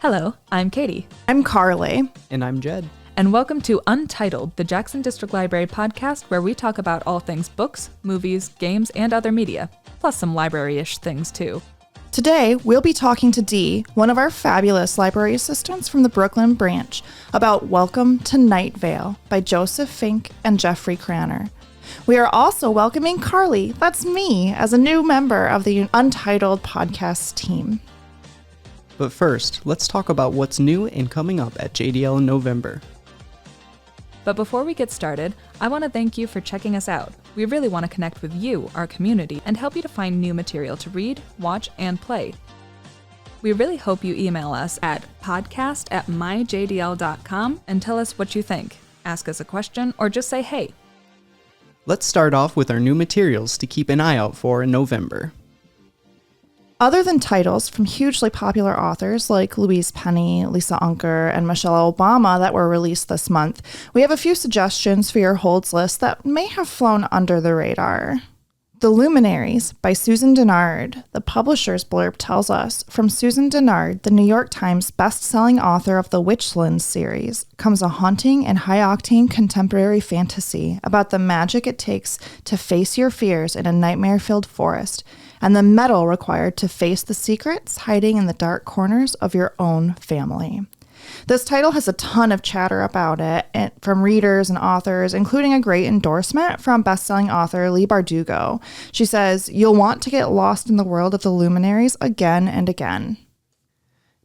Hello, I'm Katie. I'm Carly. And I'm Jed. And welcome to Untitled, the Jackson District Library podcast where we talk about all things books, movies, games, and other media, plus some library-ish things too. Today, we'll be talking to Dee, one of our fabulous library assistants from the Brooklyn branch, about Welcome to Night Vale by Joseph Fink and Jeffrey Cranor. We are also welcoming Carly, that's me, as a new member of the Untitled podcast team. But first, let's talk about what's new and coming up at JDL in November. But before we get started, I want to thank you for checking us out. We really want to connect with you, our community, and help you to find new material to read, watch, and play. We really hope you email us at podcast@myjdl.com and tell us what you think. Ask us a question or just say hey. Let's start off with our new materials to keep an eye out for in November. Other than titles from hugely popular authors like Louise Penny, Lisa Unker, and Michelle Obama that were released this month, we have a few suggestions for your holds list that may have flown under the radar. The Luminaries by Susan Dennard. The publisher's blurb tells us, from Susan Dennard, the New York Times best-selling author of the Witchlands series, comes a haunting and high-octane contemporary fantasy about the magic it takes to face your fears in a nightmare-filled forest, and the mettle required to face the secrets hiding in the dark corners of your own family. This title has a ton of chatter about it from readers and authors, including a great endorsement from best-selling author Leigh Bardugo. She says, "You'll want to get lost in the world of the Luminaries again and again."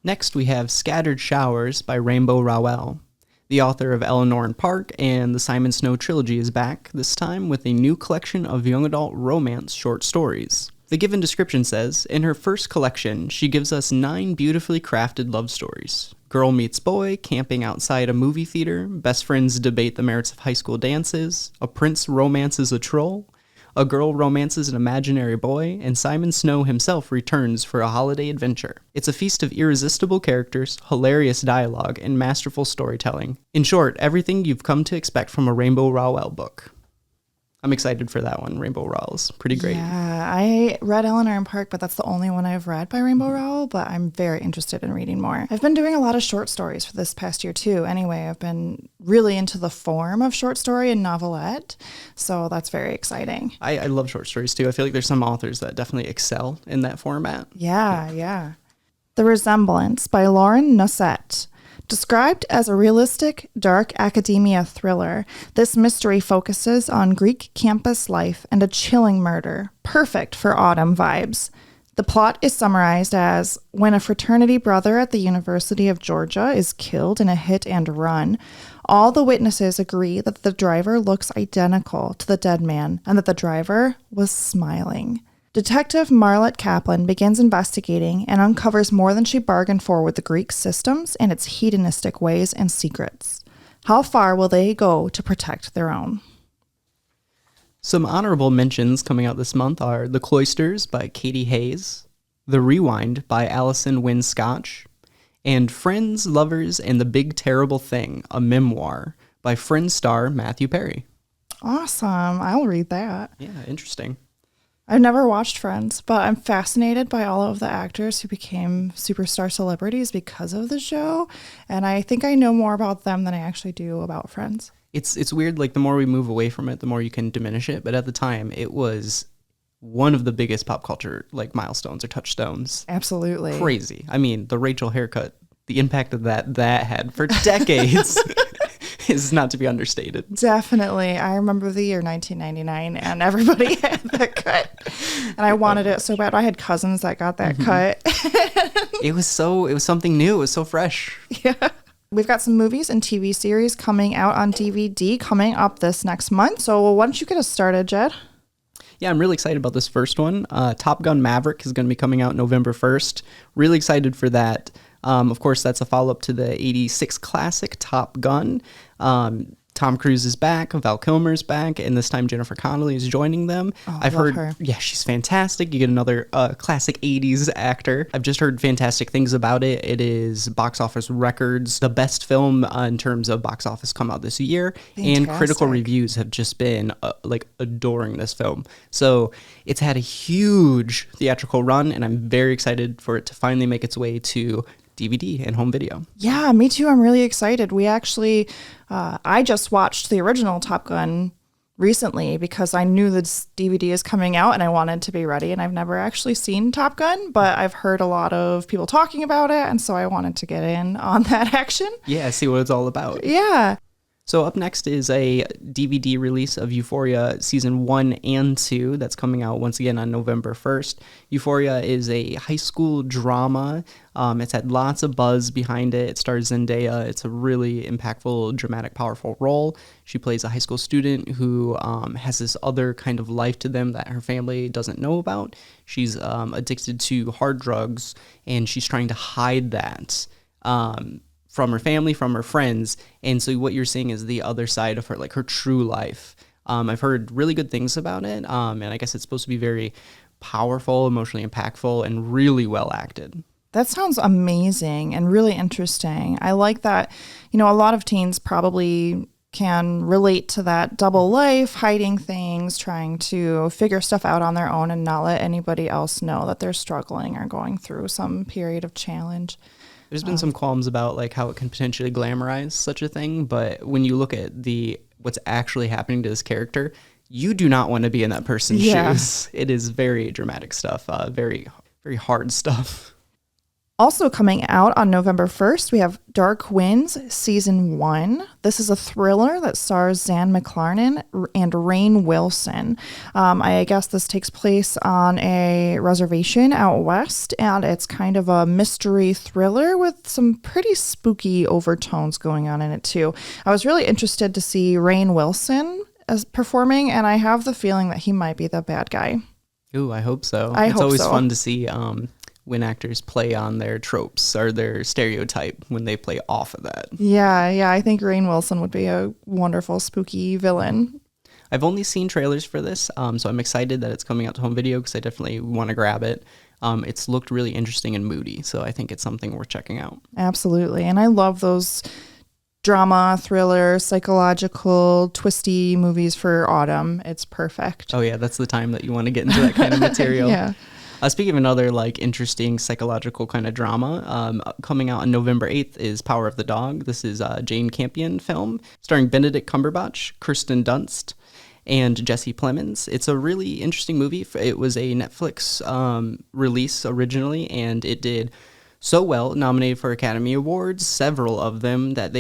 Next, we have Scattered Showers by Rainbow Rowell. The author of Eleanor and Park and the Simon Snow trilogy is back, this time with a new collection of young adult romance short stories. The given description says, in her first collection, she gives us 9 beautifully crafted love stories. Girl meets boy, camping outside a movie theater, best friends debate the merits of high school dances, a prince romances a troll, a girl romances an imaginary boy, and Simon Snow himself returns for a holiday adventure. It's a feast of irresistible characters, hilarious dialogue, and masterful storytelling. In short, everything you've come to expect from a Rainbow Rowell book. I'm excited for that one. Rainbow Rowell's pretty great. Yeah, I read Eleanor and Park, but that's the only one I've read by Rainbow Rowell, but I'm very interested in reading more. I've been doing a lot of short stories for this past year too. Anyway, I've been really into the form of short story and novelette, so that's very exciting. I love short stories too. I feel like there's some authors that definitely excel in that format. Yeah. The Resemblance by Lauren Nossette. Described as a realistic, dark academia thriller, this mystery focuses on Greek campus life and a chilling murder, perfect for autumn vibes. The plot is summarized as, when a fraternity brother at the University of Georgia is killed in a hit and run, all the witnesses agree that the driver looks identical to the dead man and that the driver was smiling. Detective Marlette Kaplan begins investigating and uncovers more than she bargained for with the Greek systems and its hedonistic ways and secrets. How far will they go to protect their own? Some honorable mentions coming out this month are The Cloisters by Katie Hayes, The Rewind by Alison Wynne Scotch, and Friends, Lovers, and the Big Terrible Thing, a memoir by Friends star Matthew Perry. Awesome. I'll read that. Yeah, interesting. I've never watched Friends, but I'm fascinated by all of the actors who became superstar celebrities because of the show, and I think I know more about them than I actually do about Friends. It's weird, like the more we move away from it, the more you can diminish it, but at the time, it was one of the biggest pop culture like milestones or touchstones. Absolutely. Crazy. I mean, the Rachel haircut, the impact of that had for decades is not to be understated. Definitely. I remember the year 1999 and everybody had that cut. And I wanted it so bad. I had cousins that got that cut. It was something new. It was so fresh. Yeah. We've got some movies and TV series coming out on DVD coming up this next month. So why don't you get us started, Jed? Yeah, I'm really excited about this first one. Top Gun Maverick is going to be coming out November 1st. Really excited for that. Of course, that's a follow-up to the 86 classic Top Gun. Tom Cruise is back, Val Kilmer's back, and this time Jennifer Connelly is joining them. I've heard her. Yeah, she's fantastic. You get another classic 80s actor. I've just heard fantastic things about it. It is box office records, the best film in terms of box office come out this year, and critical reviews have just been adoring this film. So it's had a huge theatrical run, and I'm very excited for it to finally make its way to DVD and home video. Yeah, me too. I'm really excited. We actually, I just watched the original Top Gun recently because I knew this DVD is coming out and I wanted to be ready. And I've never actually seen Top Gun, but I've heard a lot of people talking about it. And so I wanted to get in on that action. Yeah, see what it's all about. Yeah. So up next is a DVD release of Euphoria Season 1 and 2 that's coming out once again on November 1st. Euphoria is a high school drama. It's had lots of buzz behind it. It stars Zendaya. It's a really impactful, dramatic, powerful role. She plays a high school student who has this other kind of life to them that her family doesn't know about. She's addicted to hard drugs, and she's trying to hide that from her family, from her friends. And so what you're seeing is the other side of her, like her true life. I've heard really good things about it. And I guess it's supposed to be very powerful, emotionally impactful, and really well acted. That sounds amazing and really interesting. I like that, a lot of teens probably can relate to that double life, hiding things, trying to figure stuff out on their own and not let anybody else know that they're struggling or going through some period of challenge. There's been some qualms about like how it can potentially glamorize such a thing, but when you look at what's actually happening to this character, you do not want to be in that person's shoes. It is very dramatic stuff, very, very hard stuff. Also coming out on November 1st, we have Dark Winds Season 1. This is a thriller that stars Zan McClarnon and Rainn Wilson. I guess this takes place on a reservation out west, and it's kind of a mystery thriller with some pretty spooky overtones going on in it too. I was really interested to see Rainn Wilson as performing, and I have the feeling that he might be the bad guy. Ooh, I hope so. It's always fun to see when actors play on their tropes or their stereotype when they play off of that. Yeah, I think Rainn Wilson would be a wonderful spooky villain. I've only seen trailers for this, so I'm excited that it's coming out to home video because I definitely want to grab it. It's looked really interesting and moody, so I think it's something worth checking out. Absolutely, and I love those drama, thriller, psychological, twisty movies for autumn. It's perfect. Oh yeah, that's the time that you want to get into that kind of material. Yeah. Speaking of another like interesting psychological kind of drama, coming out on November 8th is Power of the Dog. This is a Jane Campion film starring Benedict Cumberbatch, Kirsten Dunst, and Jesse Plemons. It's a really interesting movie. It was a Netflix release originally, and it did so well, nominated for Academy Awards, several of them, that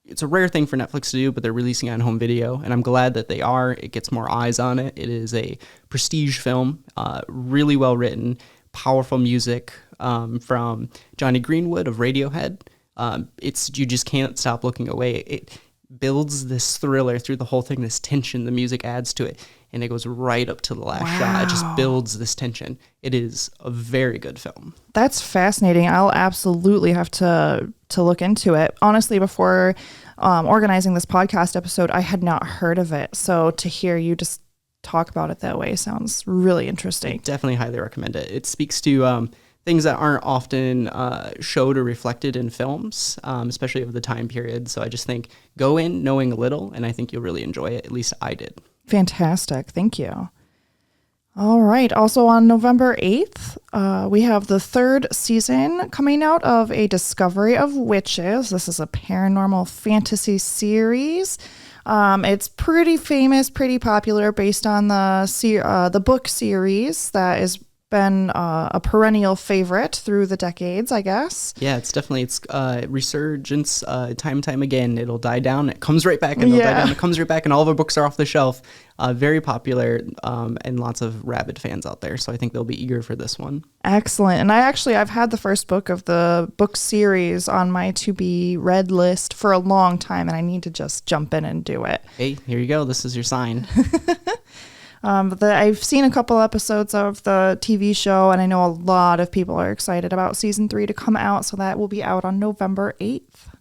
it's a rare thing for Netflix to do, but they're releasing it on home video, and I'm glad that they are. It gets more eyes on it. It is a prestige film, really well written, powerful music from Johnny Greenwood of Radiohead. You just can't stop looking away. It builds this thriller through the whole thing, this tension, the music adds to it, and it goes right up to the last shot. It just builds this tension. It is a very good film. That's fascinating. I'll absolutely have to look into it. Honestly, before organizing this podcast episode, I had not heard of it. So to hear you just talk about it that way sounds really interesting. I definitely highly recommend it. It speaks to things that aren't often showed or reflected in films, especially of the time period. So I just think go in knowing a little, and I think you'll really enjoy it. At least I did. Fantastic. Thank you. All right. Also on November 8th, we have the third season coming out of A Discovery of Witches. This is a paranormal fantasy series. It's pretty famous, pretty popular, based on the book series that has been a perennial favorite through the decades, I guess. Yeah, it's resurgence time and time again. It'll die down, it comes right back, and it'll die down, it comes right back, and all of our books are off the shelf. Very popular, and lots of rabid fans out there, so I think they'll be eager for this one. Excellent. And I've had the first book of the book series on my to-be-read list for a long time, and I need to just jump in and do it. Hey, here you go. This is your sign. I've seen a couple episodes of the TV show, and I know a lot of people are excited about season 3 to come out, so that will be out on November 8th.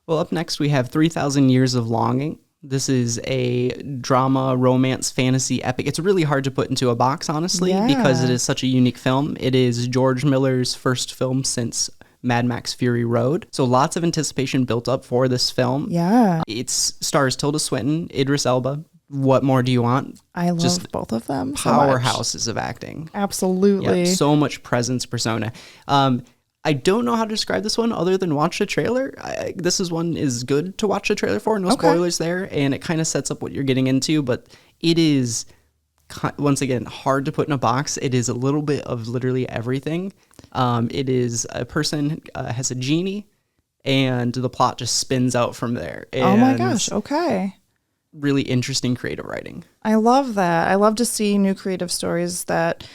Well, up next we have 3,000 Years of Longing. This is a drama, romance, fantasy epic. It's really hard to put into a box, honestly, because it is such a unique film. It is George Miller's first film since Mad Max Fury Road. So lots of anticipation built up for this film. Yeah. It stars Tilda Swinton, Idris Elba. What more do you want? I love both of them. Powerhouses of acting. Absolutely. Yeah, so much presence, persona. I don't know how to describe this one other than watch the trailer. This is good to watch the trailer for. No spoilers there, and it kind of sets up what you're getting into, but it is, once again, hard to put in a box. It is a little bit of literally everything. It is a person has a genie, and the plot just spins out from there. And oh my gosh, okay. Really interesting creative writing. I love that. I love to see new creative stories that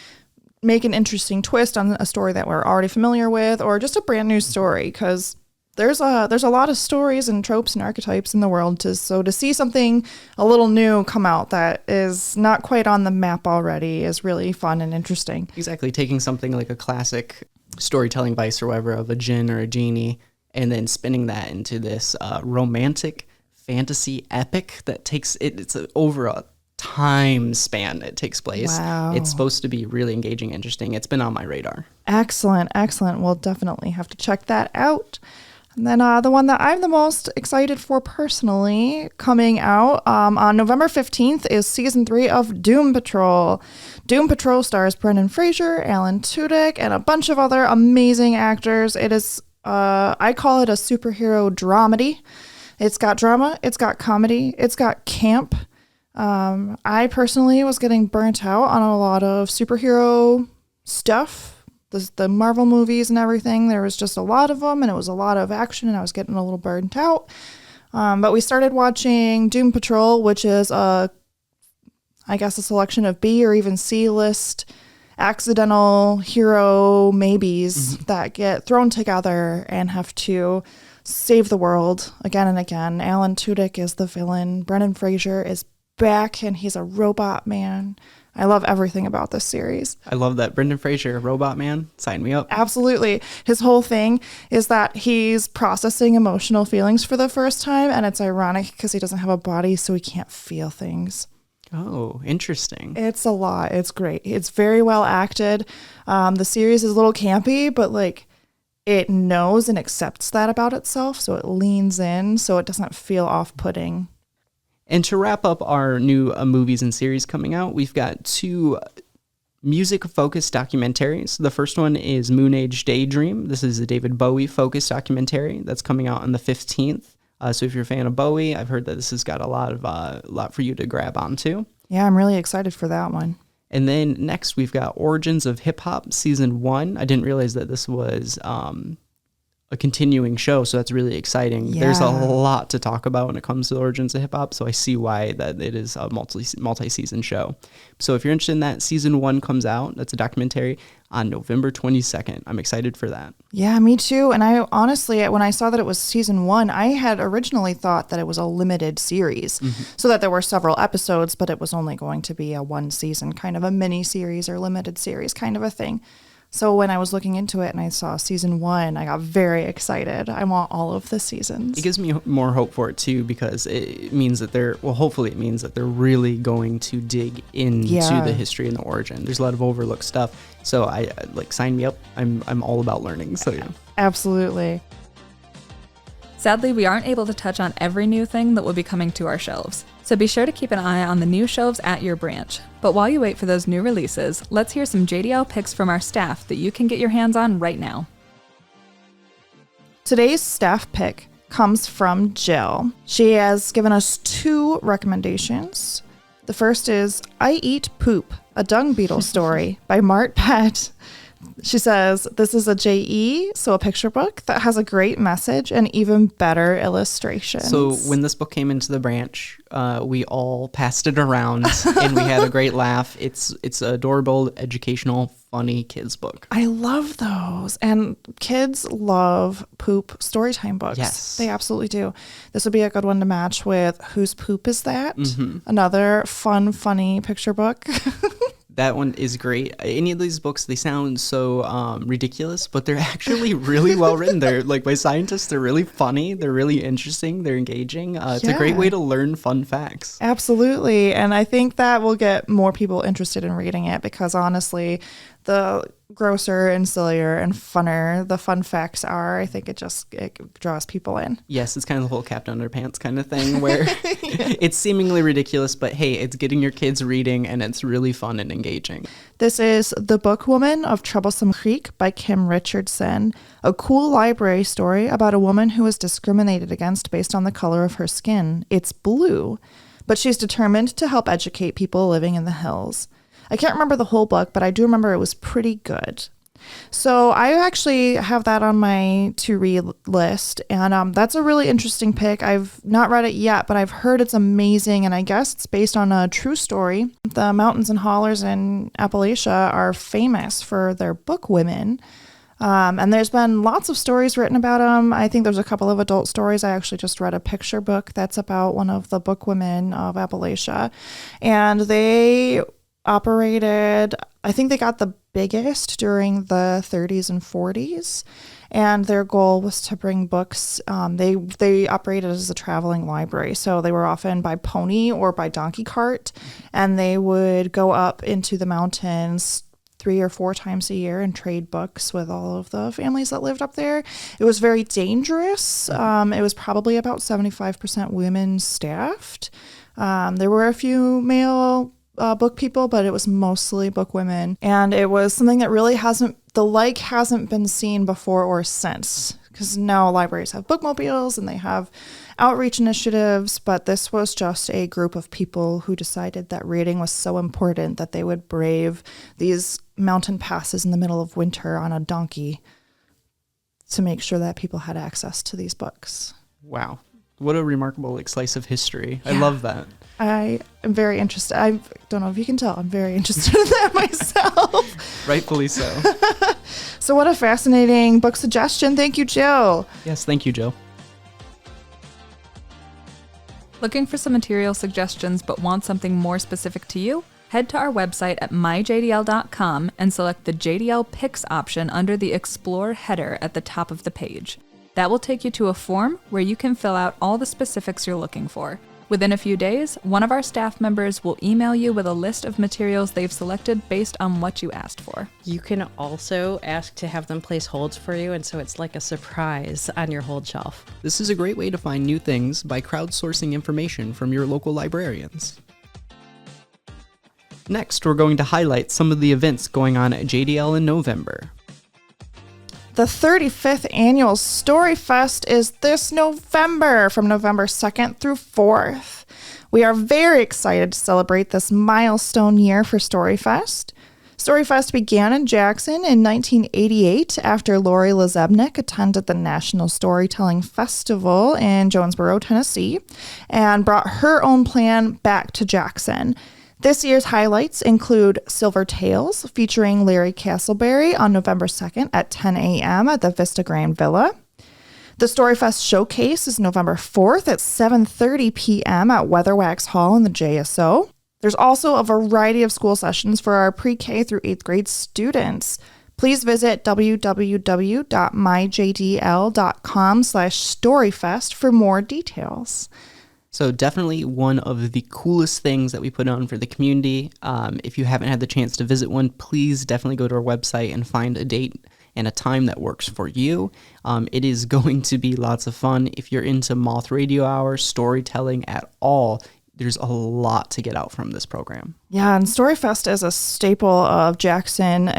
make an interesting twist on a story that we're already familiar with, or just a brand new story, because there's a lot of stories and tropes and archetypes in the world. So to see something a little new come out that is not quite on the map already is really fun and interesting. Exactly. Taking something like a classic storytelling vice or whatever of a djinn or a genie, and then spinning that into this romantic fantasy epic that takes it's over a time span it takes place. Wow. It's supposed to be really engaging, interesting. It's been on my radar. Excellent. We'll definitely have to check that out. And then the one that I'm the most excited for personally coming out on November 15th is season 3 of Doom Patrol. Doom Patrol stars Brendan Fraser, Alan Tudyk, and a bunch of other amazing actors. It is, I call it a superhero dramedy. It's got drama, it's got comedy, it's got camp. I personally was getting burnt out on a lot of superhero stuff, the Marvel movies and everything. There was just a lot of them, and it was a lot of action, and I was getting a little burnt out. But we started watching Doom Patrol, which is a selection of B or even C list accidental hero maybes that get thrown together and have to save the world again and again. Alan Tudyk is the villain. Brendan Fraser is back, and he's a robot man. I love everything about this series. I love that. Brendan Fraser, robot man, sign me up. Absolutely. His whole thing is that he's processing emotional feelings for the first time, and it's ironic because he doesn't have a body, so he can't feel things. Oh, interesting. It's a lot. It's great. It's very well acted. The series is a little campy, but like it knows and accepts that about itself, so it leans in so it doesn't feel off-putting. And to wrap up our new movies and series coming out, we've got 2 music-focused documentaries. The first one is Moon Age Daydream. This is a David Bowie-focused documentary that's coming out on the 15th. So if you're a fan of Bowie, I've heard that this has got a lot for you to grab onto. Yeah, I'm really excited for that one. And then next, we've got Origins of Hip Hop Season 1. I didn't realize that this was a continuing show, so that's really exciting. Yeah. There's a lot to talk about when it comes to the origins of hip hop, so I see why that it is a multi-season show. So if you're interested in that, season 1 comes out. That's a documentary on November 22nd. I'm excited for that. Yeah, me too. And I honestly, when I saw that it was season 1, I had originally thought that it was a limited series, so that there were several episodes, but it was only going to be a 1 season, kind of a mini series or limited series kind of a thing. So when I was looking into it and I saw season 1, I got very excited. I want all of the seasons. It gives me more hope for it too, because it means that hopefully it means that they're really going to dig into the history and the origin. There's a lot of overlooked stuff. So I sign me up. I'm all about learning. So yeah. Absolutely. Sadly, we aren't able to touch on every new thing that will be coming to our shelves, so be sure to keep an eye on the new shelves at your branch. But while you wait for those new releases, let's hear some JDL picks from our staff that you can get your hands on right now. Today's staff pick comes from Jill. She has given us 2 recommendations. The first is I Eat Poop, a dung beetle story by Mart Pett. She says, this is a JE, so a picture book that has a great message and even better illustrations. So when this book came into the branch, we all passed it around and we had a great laugh. It's an adorable, educational, funny kids book. I love those. And kids love poop storytime books. Yes. They absolutely do. This would be a good one to match with Whose Poop Is That? Another fun, funny picture book. That one is great. Any of these books, they sound so ridiculous, but they're actually really well written. They're by scientists. They're really funny. They're really interesting. They're engaging. It's a great way to learn fun facts. Absolutely. And I think that will get more people interested in reading it because honestly, the grosser and sillier and funner the fun facts are, I think it draws people in. Yes, it's kind of the whole Captain Underpants kind of thing where it's seemingly ridiculous, but hey, it's getting your kids reading and it's really fun and engaging. This is The Bookwoman of Troublesome Creek by Kim Richardson, a cool library story about a woman who is discriminated against based on the color of her skin. It's blue, but she's determined to help educate people living in the hills. I can't remember the whole book, but I do remember it was pretty good. So I actually have that on my to-read list, and that's a really interesting pick. I've not read it yet, but I've heard it's amazing, and I guess it's based on a true story. The mountains and hollers in Appalachia are famous for their book women, and there's been lots of stories written about them. I think there's a couple of adult stories. I actually just read a picture book that's about one of the book women of Appalachia, and they operated, I think they got the biggest during the 30s and 40s, and their goal was to bring books. They operated as a traveling library, so they were often by pony or by donkey cart, and they would go up into the mountains 3 or 4 times a year and trade books with all of the families that lived up there. It was very dangerous. It was probably about 75% women staffed. There were a few male book people, but it was mostly book women. And it was something that really hasn't been seen before or since, because now libraries have bookmobiles and they have outreach initiatives, but this was just a group of people who decided that reading was so important that they would brave these mountain passes in the middle of winter on a donkey to make sure that people had access to these books. Wow. What a remarkable slice of history. Yeah. I love that. I am very interested. I don't know if you can tell. I'm very interested in that myself. Rightfully so. So what a fascinating book suggestion. Thank you, Jill. Yes, thank you, Jill. Looking for some material suggestions but want something more specific to you? Head to our website at myjdl.com and select the JDL Picks option under the Explore header at the top of the page. That will take you to a form where you can fill out all the specifics you're looking for. Within a few days, one of our staff members will email you with a list of materials they've selected based on what you asked for. You can also ask to have them place holds for you, and so it's like a surprise on your hold shelf. This is a great way to find new things by crowdsourcing information from your local librarians. Next, we're going to highlight some of the events going on at JDL in November. The 35th annual Storyfest is this November, from November 2nd through 4th. We are very excited to celebrate this milestone year for Storyfest. Storyfest began in Jackson in 1988 after Lori Lazebnik attended the National Storytelling Festival in Jonesboro, Tennessee, and brought her own plan back to Jackson. This year's highlights include Silver Tales, featuring Larry Castleberry on November 2nd at 10 a.m. at the Vista Grand Villa. The Storyfest Showcase is November 4th at 7:30 p.m. at Weatherwax Hall in the JSO. There's also a variety of school sessions for our pre-K through 8th grade students. Please visit www.myjdl.com/storyfest for more details. So definitely one of the coolest things that we put on for the community. If you haven't had the chance to visit one, please definitely go to our website and find a date and a time that works for you. It is going to be lots of fun. If you're into Moth Radio Hour, storytelling at all, there's a lot to get out from this program. Yeah, and Storyfest is a staple of Jackson.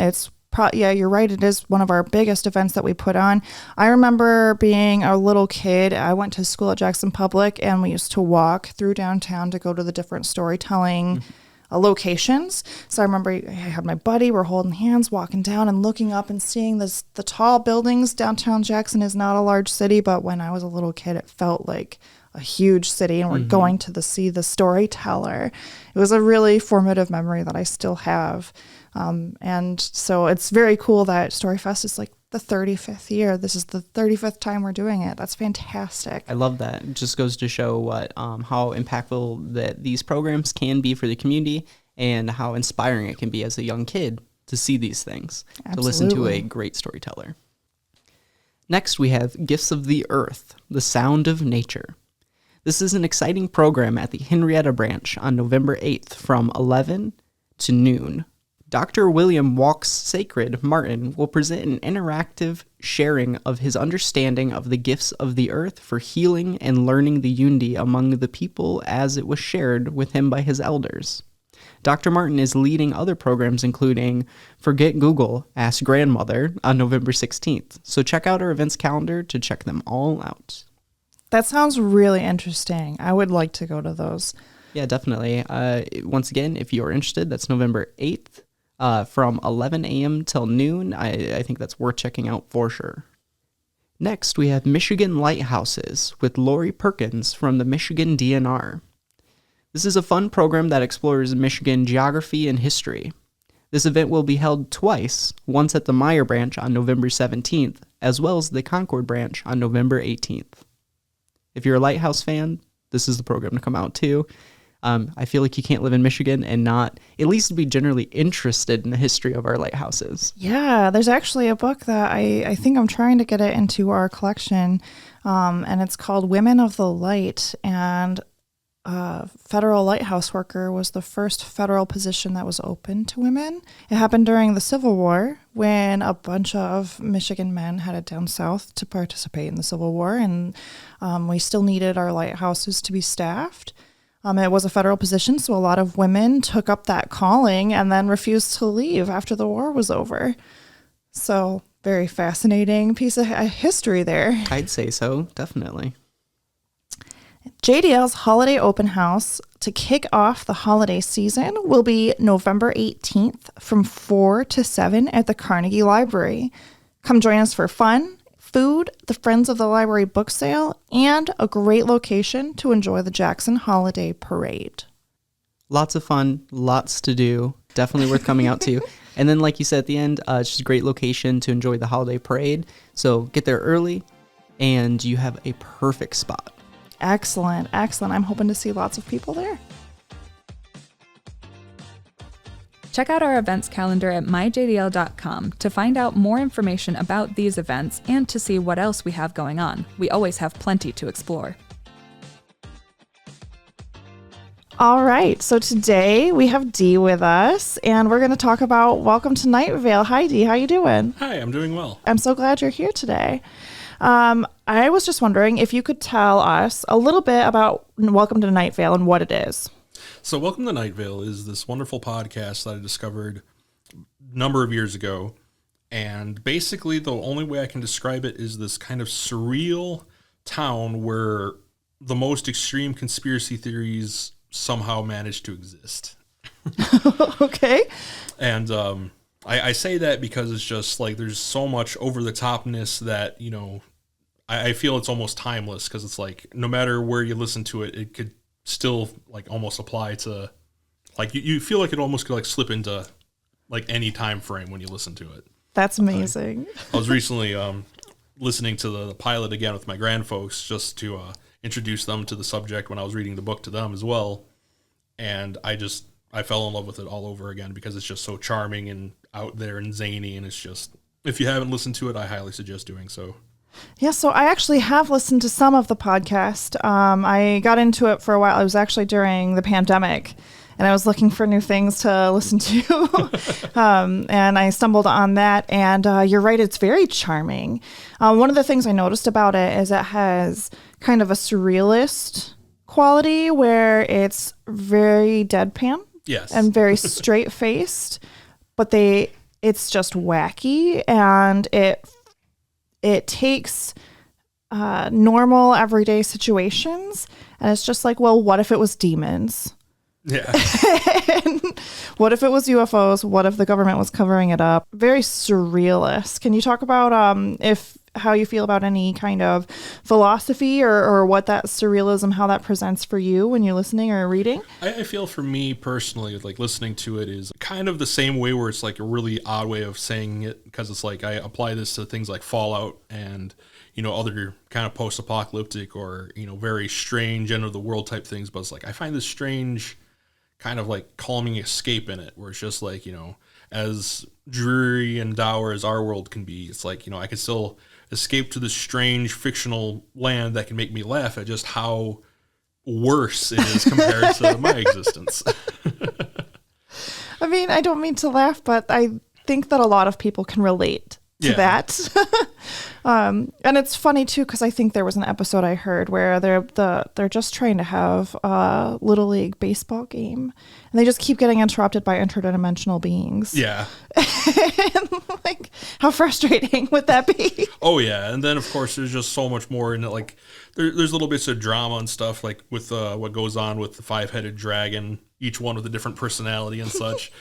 Yeah, you're right. It is one of our biggest events that we put on. I remember being a little kid. I went to school at Jackson Public, and we used to walk through downtown to go to the different storytelling locations. So I remember I had my buddy. We're holding hands, walking down and looking up and seeing the tall buildings. Downtown Jackson is not a large city, but when I was a little kid, it felt like a huge city, and we're going to see the storyteller. It was a really formative memory that I still have. And so it's very cool that Storyfest is like the 35th year. This is the 35th time we're doing it. That's fantastic. I love that. It just goes to show what how impactful that these programs can be for the community and how inspiring it can be as a young kid to see these things, to listen to a great storyteller. Next, we have Gifts of the Earth, the Sound of Nature. This is an exciting program at the Henrietta branch on November 8th from 11 to noon. Dr. William Walks Sacred Martin will present an interactive sharing of his understanding of the gifts of the earth for healing and learning the unity among the people as it was shared with him by his elders. Dr. Martin is leading other programs including Forget Google, Ask Grandmother on November 16th. So check out our events calendar to check them all out. That sounds really interesting. I would like to go to those. Yeah, definitely. Once again, if you're interested, that's November 8th from 11 a.m. till noon. I think that's worth checking out for sure. Next, we have Michigan Lighthouses with Lori Perkins from the Michigan DNR. This is a fun program that explores Michigan geography and history. This event will be held twice, once at the Meyer branch on November 17th, as well as the Concord branch on November 18th. If you're a Lighthouse fan, this is the program to come out to. I feel like you can't live in Michigan and not at least be generally interested in the history of our lighthouses. Yeah, there's actually a book that I think I'm trying to get it into our collection, and it's called Women of the Light, and federal lighthouse worker was the first federal position that was open to women. It happened during the Civil War when a bunch of Michigan men headed down south to participate in the Civil War, and we still needed our lighthouses to be staffed. It was a federal position, so a lot of women took up that calling and then refused to leave after the war was over. So, very fascinating piece of history there. I'd say so, definitely. JDL's holiday open house to kick off the holiday season will be November 18th from 4 to 7 at the Carnegie Library. Come join us for fun, food, the Friends of the Library book sale, and a great location to enjoy the Jackson Holiday Parade. Lots of fun, lots to do. Definitely worth coming out to. And then, like you said at the end, it's just a great location to enjoy the holiday parade. So get there early, and you have a perfect spot. Excellent, excellent. I'm hoping to see lots of people there. Check out our events calendar at myjdl.com to find out more information about these events and to see what else we have going on. We always have plenty to explore. All right, so today we have Dee with us, and we're going to talk about Welcome to Night Vale. Hi, Dee. How you doing? Hi, I'm doing well. I'm so glad you're here today. I was just wondering if you could tell us a little bit about Welcome to Night Vale and what it is. So Welcome to Night Vale is this wonderful podcast that I discovered a number of years ago. And basically the only way I can describe it is this kind of surreal town where the most extreme conspiracy theories somehow manage to exist. Okay. And I say that because it's just like there's so much over the topness that, you know, I feel it's almost timeless because it's like no matter where you listen to it, it could still like almost apply to like you feel like it almost could like slip into like any time frame when you listen to it. That's amazing. I was recently listening to the pilot again with my grandfolks just to introduce them to the subject when I was reading the book to them as well. And I fell in love with it all over again because it's just so charming and out there and zany. And it's just, if you haven't listened to it, I highly suggest doing so. Yeah, so I actually have listened to some of the podcast. I got into it for a while. It was actually during the pandemic, and I was looking for new things to listen to. And I stumbled on that, and you're right, it's very charming. One of the things I noticed about it is it has kind of a surrealist quality where it's very deadpan. Yes. And very straight-faced, but it's just wacky, and it takes normal everyday situations, and it's just like, well, what if it was demons? Yeah. And what if it was UFOs? What if the government was covering it up? Very surrealist. Can you talk about how you feel about any kind of philosophy or what that surrealism, how that presents for you when you're listening or reading? I feel for me personally, like listening to it is kind of the same way where it's like a really odd way of saying it because it's like I apply this to things like Fallout and, you know, other kind of post-apocalyptic or, you know, very strange end of the world type things. But it's like I find this strange kind of like calming escape in it where it's just like, you know, as dreary and dour as our world can be, it's like, you know, I can still escape to this strange fictional land that can make me laugh at just how worse it is compared to my existence. I mean, I don't mean to laugh, but I think that a lot of people can relate to that. And it's funny too, because I think there was an episode I heard where they're just trying to have a little league baseball game, and they just keep getting interrupted by interdimensional beings. Yeah. And, like, how frustrating would that be? Oh yeah, and then of course there's just so much more in it. Like there's little bits of drama and stuff, like with what goes on with the 5-headed dragon, each one with a different personality and such.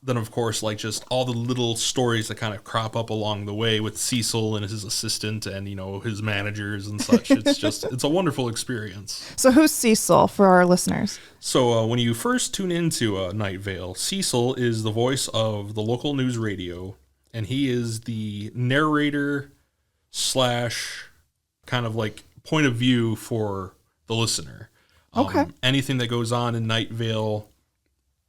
Then, of course, like just all the little stories that kind of crop up along the way with Cecil and his assistant and, his managers and such. It's a wonderful experience. So who's Cecil for our listeners? So when you first tune into Night Vale, Cecil is the voice of the local news radio, and he is the narrator / kind of like point of view for the listener. Okay. Anything that goes on in Night Vale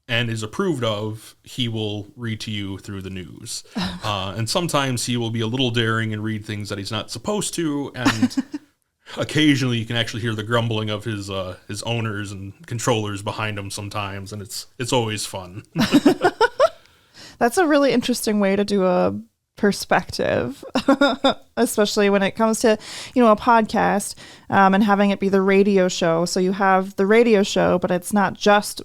and is approved of, he will read to you through the news. And sometimes he will be a little daring and read things that he's not supposed to, and occasionally you can actually hear the grumbling of his owners and controllers behind him sometimes, and it's always fun. That's a really interesting way to do a perspective, especially when it comes to, a podcast, and having it be the radio show. So you have the radio show, but it's not just...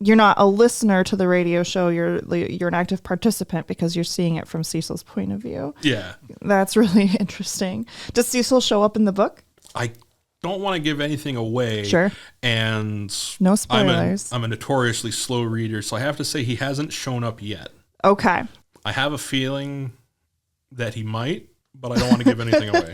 You're not a listener to the radio show. You're an active participant because you're seeing it from Cecil's point of view. Yeah. That's really interesting. Does Cecil show up in the book? I don't want to give anything away. Sure. And no spoilers. I'm a notoriously slow reader, so I have to say he hasn't shown up yet. Okay. I have a feeling that he might, but I don't want to give anything away.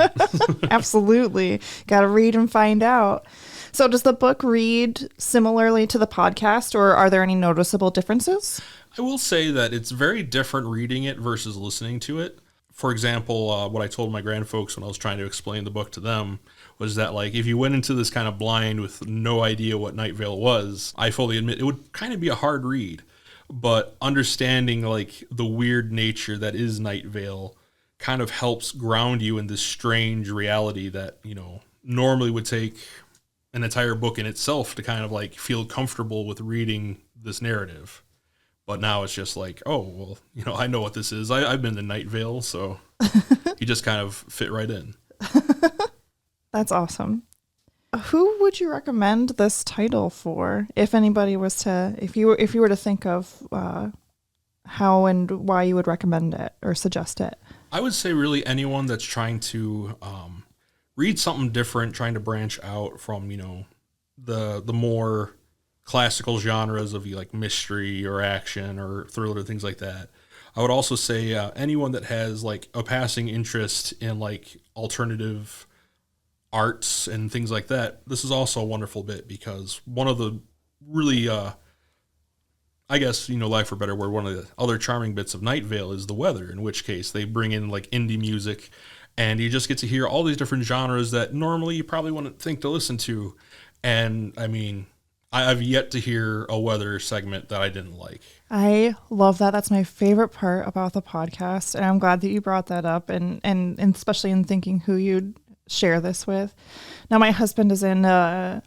Absolutely. Got to read and find out. So does the book read similarly to the podcast, or are there any noticeable differences? I will say that it's very different reading it versus listening to it. For example, what I told my grandfolks when I was trying to explain the book to them was that, like, if you went into this kind of blind with no idea what Night Vale was, I fully admit it would kind of be a hard read. But understanding, like, the weird nature that is Night Vale kind of helps ground you in this strange reality that, normally would take an entire book in itself to kind of like feel comfortable with reading this narrative. But now it's just like, oh, well, I know what this is. I've been to Night Vale, so you just kind of fit right in. That's awesome. Who would you recommend this title for? If anybody was to, if you were to think of how and why you would recommend it or suggest it? I would say really anyone that's trying to read something different, trying to branch out from, the more classical genres of like mystery or action or thriller, things like that. I would also say anyone that has like a passing interest in like alternative arts and things like that, this is also a wonderful bit, because one of the really, I guess, lack for a better word, one of the other charming bits of Night Vale is the weather, in which case they bring in like indie music, and you just get to hear all these different genres that normally you probably wouldn't think to listen to. And I mean, I've yet to hear a weather segment that I didn't like. I love that. That's my favorite part about the podcast. And I'm glad that you brought that up, and especially in thinking who you'd share this with. Now, my husband is in, I'm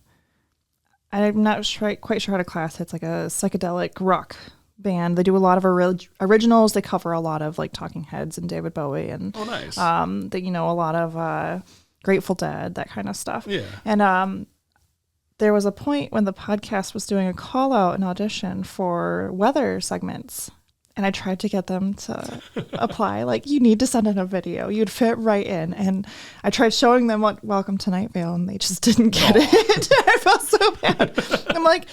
not quite sure how to class. It's like a psychedelic rock band. They do a lot of originals. They cover a lot of like Talking Heads and David Bowie, and oh, nice. A lot of Grateful Dead, that kind of stuff. Yeah. And there was a point when the podcast was doing a call out and audition for weather segments, and I tried to get them to apply. Like, you need to send in a video. You'd fit right in. And I tried showing them what Welcome to Night Vale, and they just didn't get it. I felt so bad. I'm like,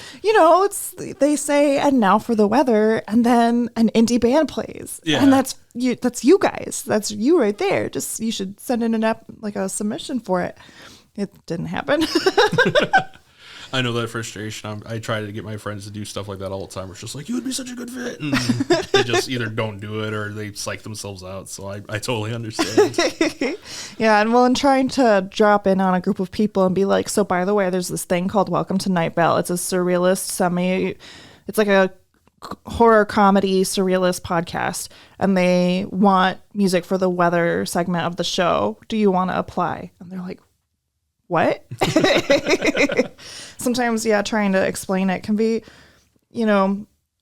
they say, and now for the weather, and then an indie band plays. Yeah. And that's you guys. That's you right there. Just, you should send in a submission for it. It didn't happen. I know that frustration. I try to get my friends to do stuff like that all the time. It's just like, you would be such a good fit. And they just either don't do it or they psych themselves out. So I totally understand. Yeah. And trying to drop in on a group of people and be like, so by the way, there's this thing called Welcome to Night Vale. It's a surrealist it's like a horror comedy surrealist podcast. And they want music for the weather segment of the show. Do you want to apply? And they're like, what? Sometimes, trying to explain it can be,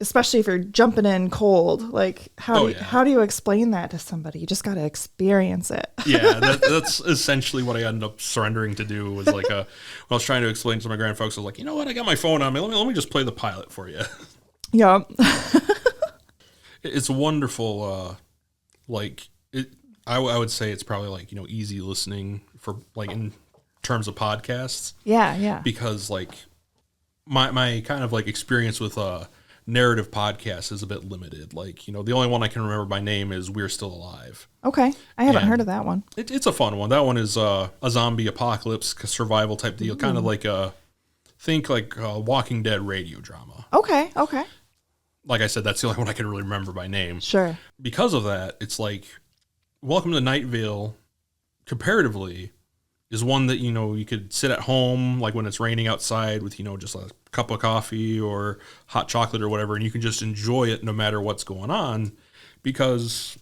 especially if you're jumping in cold. Like, how do you explain that to somebody? You just got to experience it. Yeah, that's essentially what I ended up surrendering to do. Was like when I was trying to explain to my grand folks, I was like, you know what, I got my phone on me. Let me just play the pilot for you. Yeah. It's wonderful. I would say it's probably like, easy listening for like in terms of podcasts. Yeah. Because like my kind of like experience with narrative podcasts is a bit limited. Like, the only one I can remember by name is We're Still Alive. Okay. I haven't heard of that one. It's a fun one. That one is a zombie apocalypse survival type deal. Kind of like a Walking Dead radio drama. Okay. Like I said, that's the only one I can really remember by name. Sure. Because of that, it's like Welcome to Night Vale, comparatively, is one that, you could sit at home, like when it's raining outside with, just a cup of coffee or hot chocolate or whatever, and you can just enjoy it no matter what's going on, because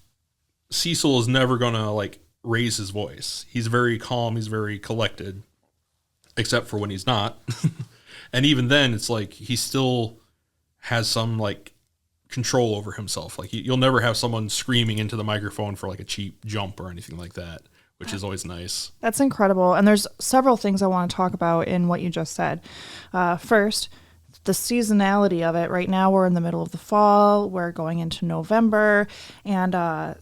Cecil is never going to, like, raise his voice. He's very calm, he's very collected, except for when he's not. And even then, it's like he still has some, like, control over himself. Like, you'll never have someone screaming into the microphone for, like, a cheap jump or anything like that, which is always nice. That's incredible. And there's several things I want to talk about in what you just said. First, the seasonality of it. Right now, we're in the middle of the fall. We're going into November. And a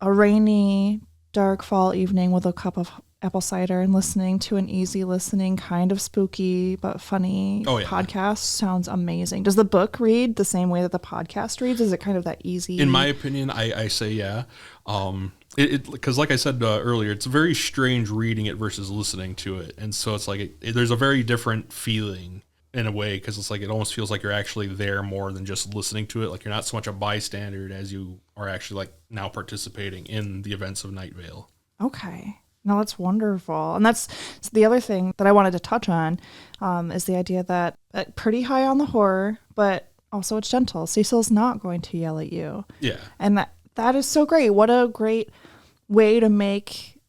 rainy, dark fall evening with a cup of apple cider and listening to an easy listening, kind of spooky but funny podcast sounds amazing. Does the book read the same way that the podcast reads? Is it kind of that easy? In my opinion, I say yeah. Because like I said earlier, it's very strange reading it versus listening to it. And so it's like there's a very different feeling in a way, because it's like it almost feels like you're actually there more than just listening to it. Like you're not so much a bystander as you are actually like now participating in the events of Night Vale. Okay. No, that's wonderful. And that's the other thing that I wanted to touch on is the idea that pretty high on the horror, but also it's gentle. Cecil's not going to yell at you. Yeah. And that is so great. What a great way to make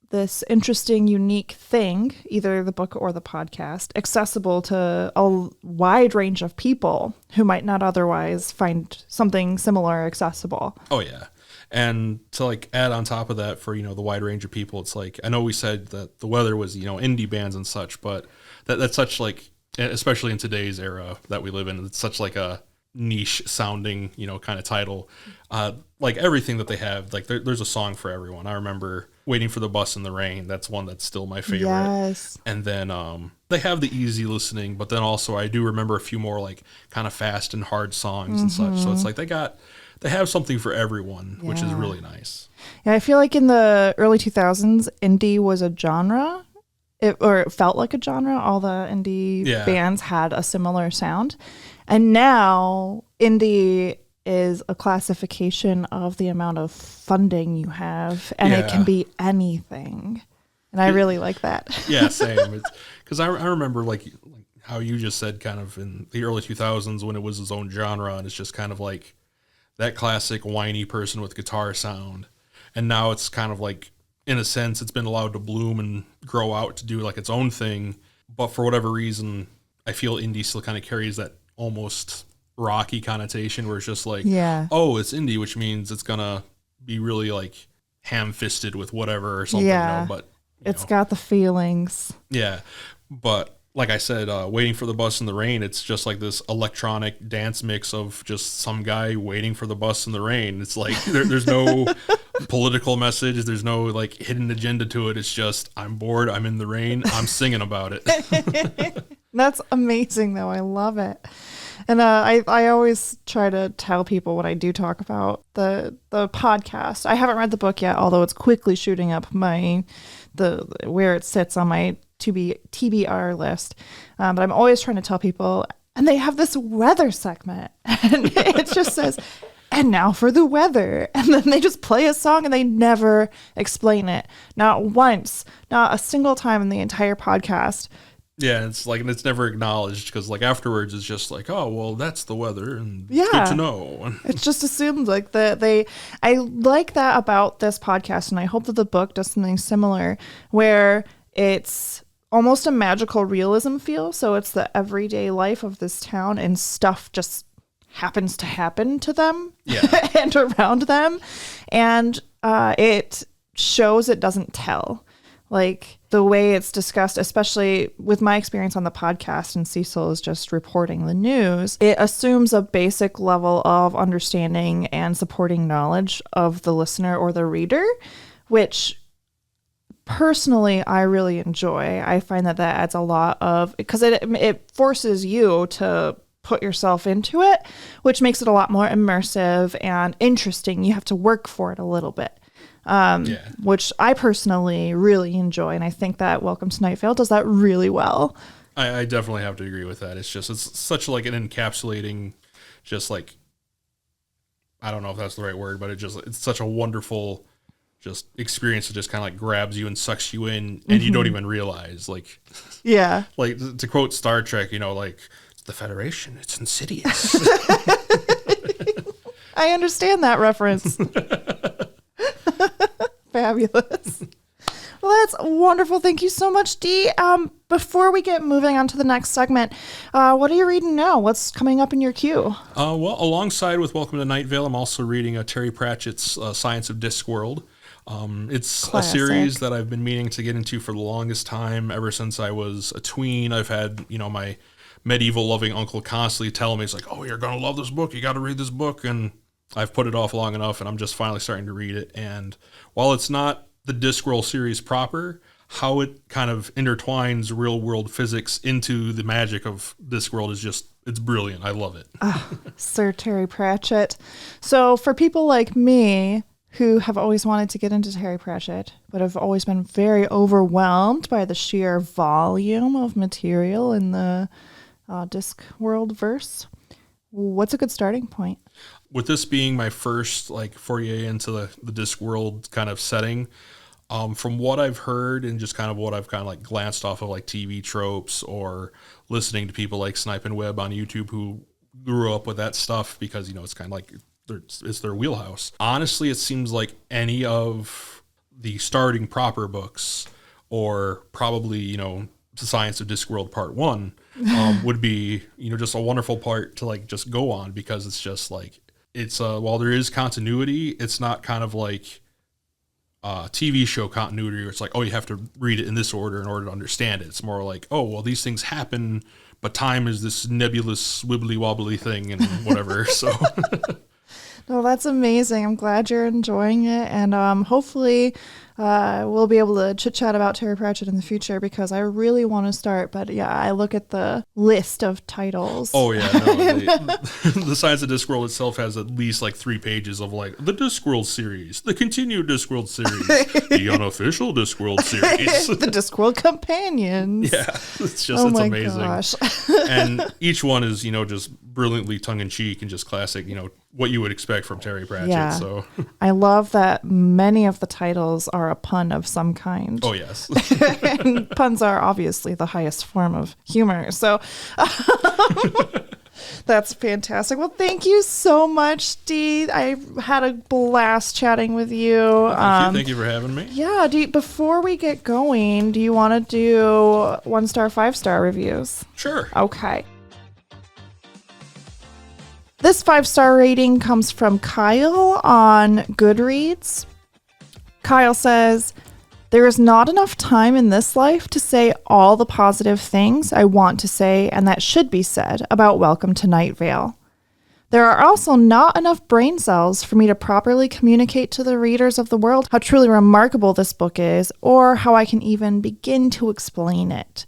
this interesting, unique thing, either the book or the podcast, accessible to a wide range of people who might not otherwise find something similar accessible. Oh, yeah. And to like add on top of that for, the wide range of people, it's like, I know we said that the weather was, indie bands and such, but that's such like, especially in today's era that we live in, it's such like a niche sounding, kind of title. Like everything that they have, like there's a song for everyone. I remember Waiting for the Bus in the Rain. That's one that's still my favorite. Yes. And then they have the easy listening, but then also I do remember a few more like kind of fast and hard songs and such. So it's like they have something for everyone, which is really nice. Yeah, I feel like in the early 2000s, indie was a genre. It felt like a genre. All the indie bands had a similar sound. And now indie is a classification of the amount of funding you have, and it can be anything. And I really like that. Yeah, same. Because I remember like how you just said kind of in the early 2000s when it was its own genre, and it's just kind of like that classic whiny person with guitar sound. And now it's kind of like, in a sense, it's been allowed to bloom and grow out to do like its own thing. But for whatever reason, I feel indie still kind of carries that almost rocky connotation where it's just like, oh, it's indie, which means it's going to be really like ham-fisted with whatever or something. But it's got the feelings. Yeah. But like I said, Waiting for the Bus in the Rain, it's just like this electronic dance mix of just some guy waiting for the bus in the rain. It's like there's no political message. There's no like hidden agenda to it. It's just, I'm bored. I'm in the rain. I'm singing about it. That's amazing, though. I love it. And I always try to tell people when I do talk about the podcast. I haven't read the book yet, although it's quickly shooting up where it sits on my TBR list. But I'm always trying to tell people, and they have this weather segment, and it just says, and now for the weather. And then they just play a song and they never explain it. Not once, not a single time in the entire podcast. Yeah, it's like, and it's never acknowledged because like afterwards it's just like, oh, well, that's the weather and good to know. It's just assumed like I like that about this podcast, and I hope that the book does something similar where it's almost a magical realism feel. So it's the everyday life of this town and stuff just happens to happen to them Yeah. and around them. And it shows it doesn't tell. Like the way it's discussed, especially with my experience on the podcast and Cecil is just reporting the news, it assumes a basic level of understanding and supporting knowledge of the listener or the reader, which personally I really enjoy. I find that adds a lot of, because it forces you to put yourself into it, which makes it a lot more immersive and interesting. You have to work for it a little bit. Which I personally really enjoy. And I think that Welcome to Night Vale does that really well. I definitely have to agree with that. It's such like an encapsulating, just like, I don't know if that's the right word, but it's such a wonderful just experience that just kind of like grabs you and sucks you in and you don't even realize, like, yeah, like to quote Star Trek, like it's the Federation, it's insidious. I understand that reference. Fabulous. Well, that's wonderful. Thank you so much, Dee. Before we get moving on to the next segment, what are you reading now? What's coming up in your queue? Well, alongside with Welcome to Night Vale, I'm also reading Terry Pratchett's Science of Discworld. It's Classic. a series that I've been meaning to get into for the longest time. Ever since I was a tween, I've had, my medieval loving uncle constantly telling me, it's like, oh, you're going to love this book. You got to read this book. And I've put it off long enough, and I'm just finally starting to read it. And while it's not the Discworld series proper, how it kind of intertwines real-world physics into the magic of Discworld it's brilliant. I love it. Sir Terry Pratchett. So for people like me who have always wanted to get into Terry Pratchett, but have always been very overwhelmed by the sheer volume of material in the Discworld verse, what's a good starting point? With this being my first foray into the Discworld kind of setting, from what I've heard and just kind of what I've kind of glanced off of TV tropes or listening to people like Snipe and Webb on YouTube who grew up with that stuff because, it's kind of it's their wheelhouse. Honestly, it seems like any of the starting proper books or probably, The Science of Discworld Part 1 would be, just a wonderful part to just go on because it's just it's while there is continuity, it's not kind of like TV show continuity where it's like, oh, you have to read it in this order in order to understand it. It's more like, oh, well, these things happen, but time is this nebulous wibbly wobbly thing and whatever. So No, that's amazing. I'm glad you're enjoying it. And hopefully we'll be able to chit-chat about Terry Pratchett in the future because I really want to start. But yeah, I look at the list of titles. Oh, yeah. No, the Science of Discworld itself has at least 3 pages of the Discworld series, the continued Discworld series, the unofficial Discworld series. The Discworld Companions. Yeah, it's my amazing. Gosh. And each one is, just brilliantly tongue-in-cheek and just classic, what you would expect from Terry Pratchett. Yeah. So I love that many of the titles are a pun of some kind. Oh, yes. And puns are obviously the highest form of humor. So that's fantastic. Well, thank you so much, Dee. I had a blast chatting with you. Thank you for having me. Yeah, Dee, before we get going, do you want to do 1-star, 5-star reviews? Sure. Okay. This 5-star rating comes from Kyle on Goodreads. Kyle says, there is not enough time in this life to say all the positive things I want to say and that should be said about Welcome to Night Vale. There are also not enough brain cells for me to properly communicate to the readers of the world how truly remarkable this book is or how I can even begin to explain it.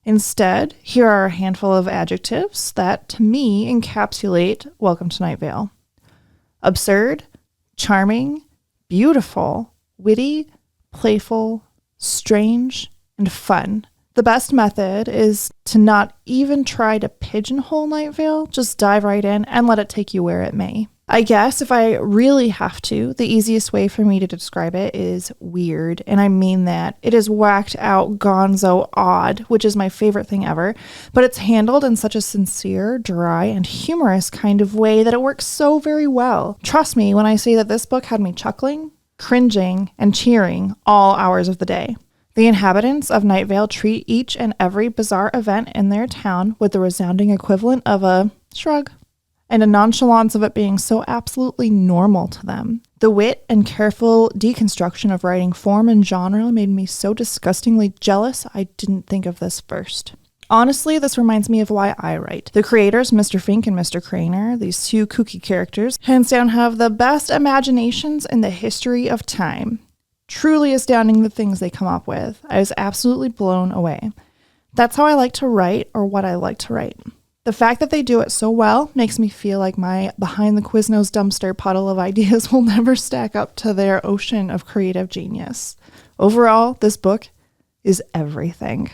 Instead, here are a handful of adjectives that, to me, encapsulate Welcome to Night Vale. Absurd, charming, beautiful, witty, playful, strange, and fun. The best method is to not even try to pigeonhole Night Vale, just dive right in and let it take you where it may. I guess if I really have to, the easiest way for me to describe it is weird, and I mean that. It is whacked out gonzo odd, which is my favorite thing ever, but it's handled in such a sincere, dry, and humorous kind of way that it works so very well. Trust me when I say that this book had me chuckling, cringing, and cheering all hours of the day. The inhabitants of Night Vale treat each and every bizarre event in their town with the resounding equivalent of a shrug. and a nonchalance of it being so absolutely normal to them. The wit and careful deconstruction of writing form and genre made me so disgustingly jealous I didn't think of this first. Honestly, this reminds me of why I write. The creators, Mr. Fink and Mr. Craner, these two kooky characters, hands down have the best imaginations in the history of time. Truly astounding the things they come up with. I was absolutely blown away. That's how I like to write, or what I like to write. The fact that they do it so well makes me feel like my behind the Quiznos dumpster puddle of ideas will never stack up to their ocean of creative genius. Overall, this book is everything.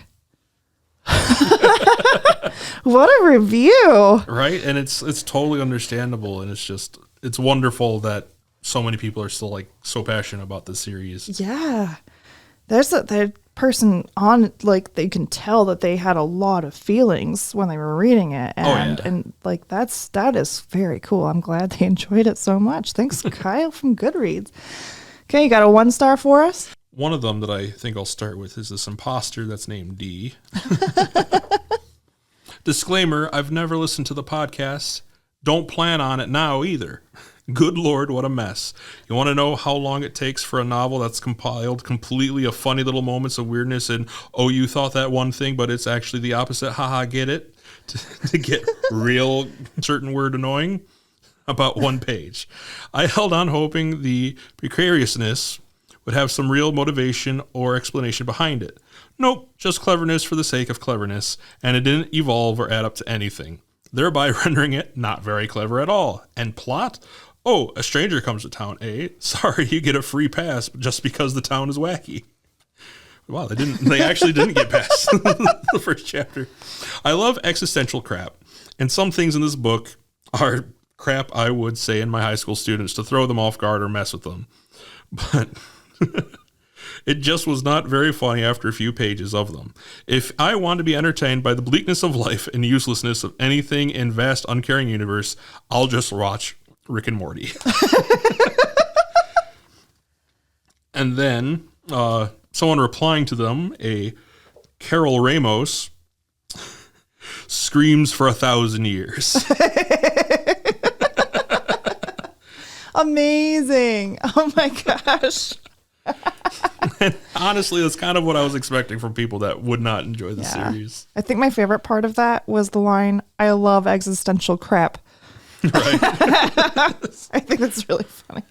What a review. Right? And it's totally understandable, and it's wonderful that so many people are still like so passionate about this series. Yeah. There's that person on, like, they can tell that they had a lot of feelings when they were reading it. And like that is very cool. I'm glad they enjoyed it so much. Thanks, Kyle from Goodreads. Okay, you got a 1-star for us? One of them that I think I'll start with is this imposter that's named D. Disclaimer, I've never listened to the podcast. Don't plan on it now either. Good Lord, what a mess. You want to know how long it takes for a novel that's compiled completely of funny little moments of weirdness and, oh, you thought that one thing, but it's actually the opposite, haha, get it? To get real certain word annoying? About 1 page. I held on hoping the precariousness would have some real motivation or explanation behind it. Nope, just cleverness for the sake of cleverness, and it didn't evolve or add up to anything, thereby rendering it not very clever at all. And plot? Oh, a stranger comes to town, eh? Sorry, you get a free pass just because the town is wacky. Wow, they actually didn't get past the first chapter. I love existential crap, and some things in this book are crap I would say in my high school students to throw them off guard or mess with them. But it just was not very funny after a few pages of them. If I want to be entertained by the bleakness of life and uselessness of anything in vast, uncaring universe, I'll just watch Rick and Morty. And then someone replying to them, a Carol Ramos, screams for 1,000 years. Amazing. Oh my gosh. And honestly, that's kind of what I was expecting from people that would not enjoy the series. I think my favorite part of that was the line, I love existential crap. Right. I think that's really funny.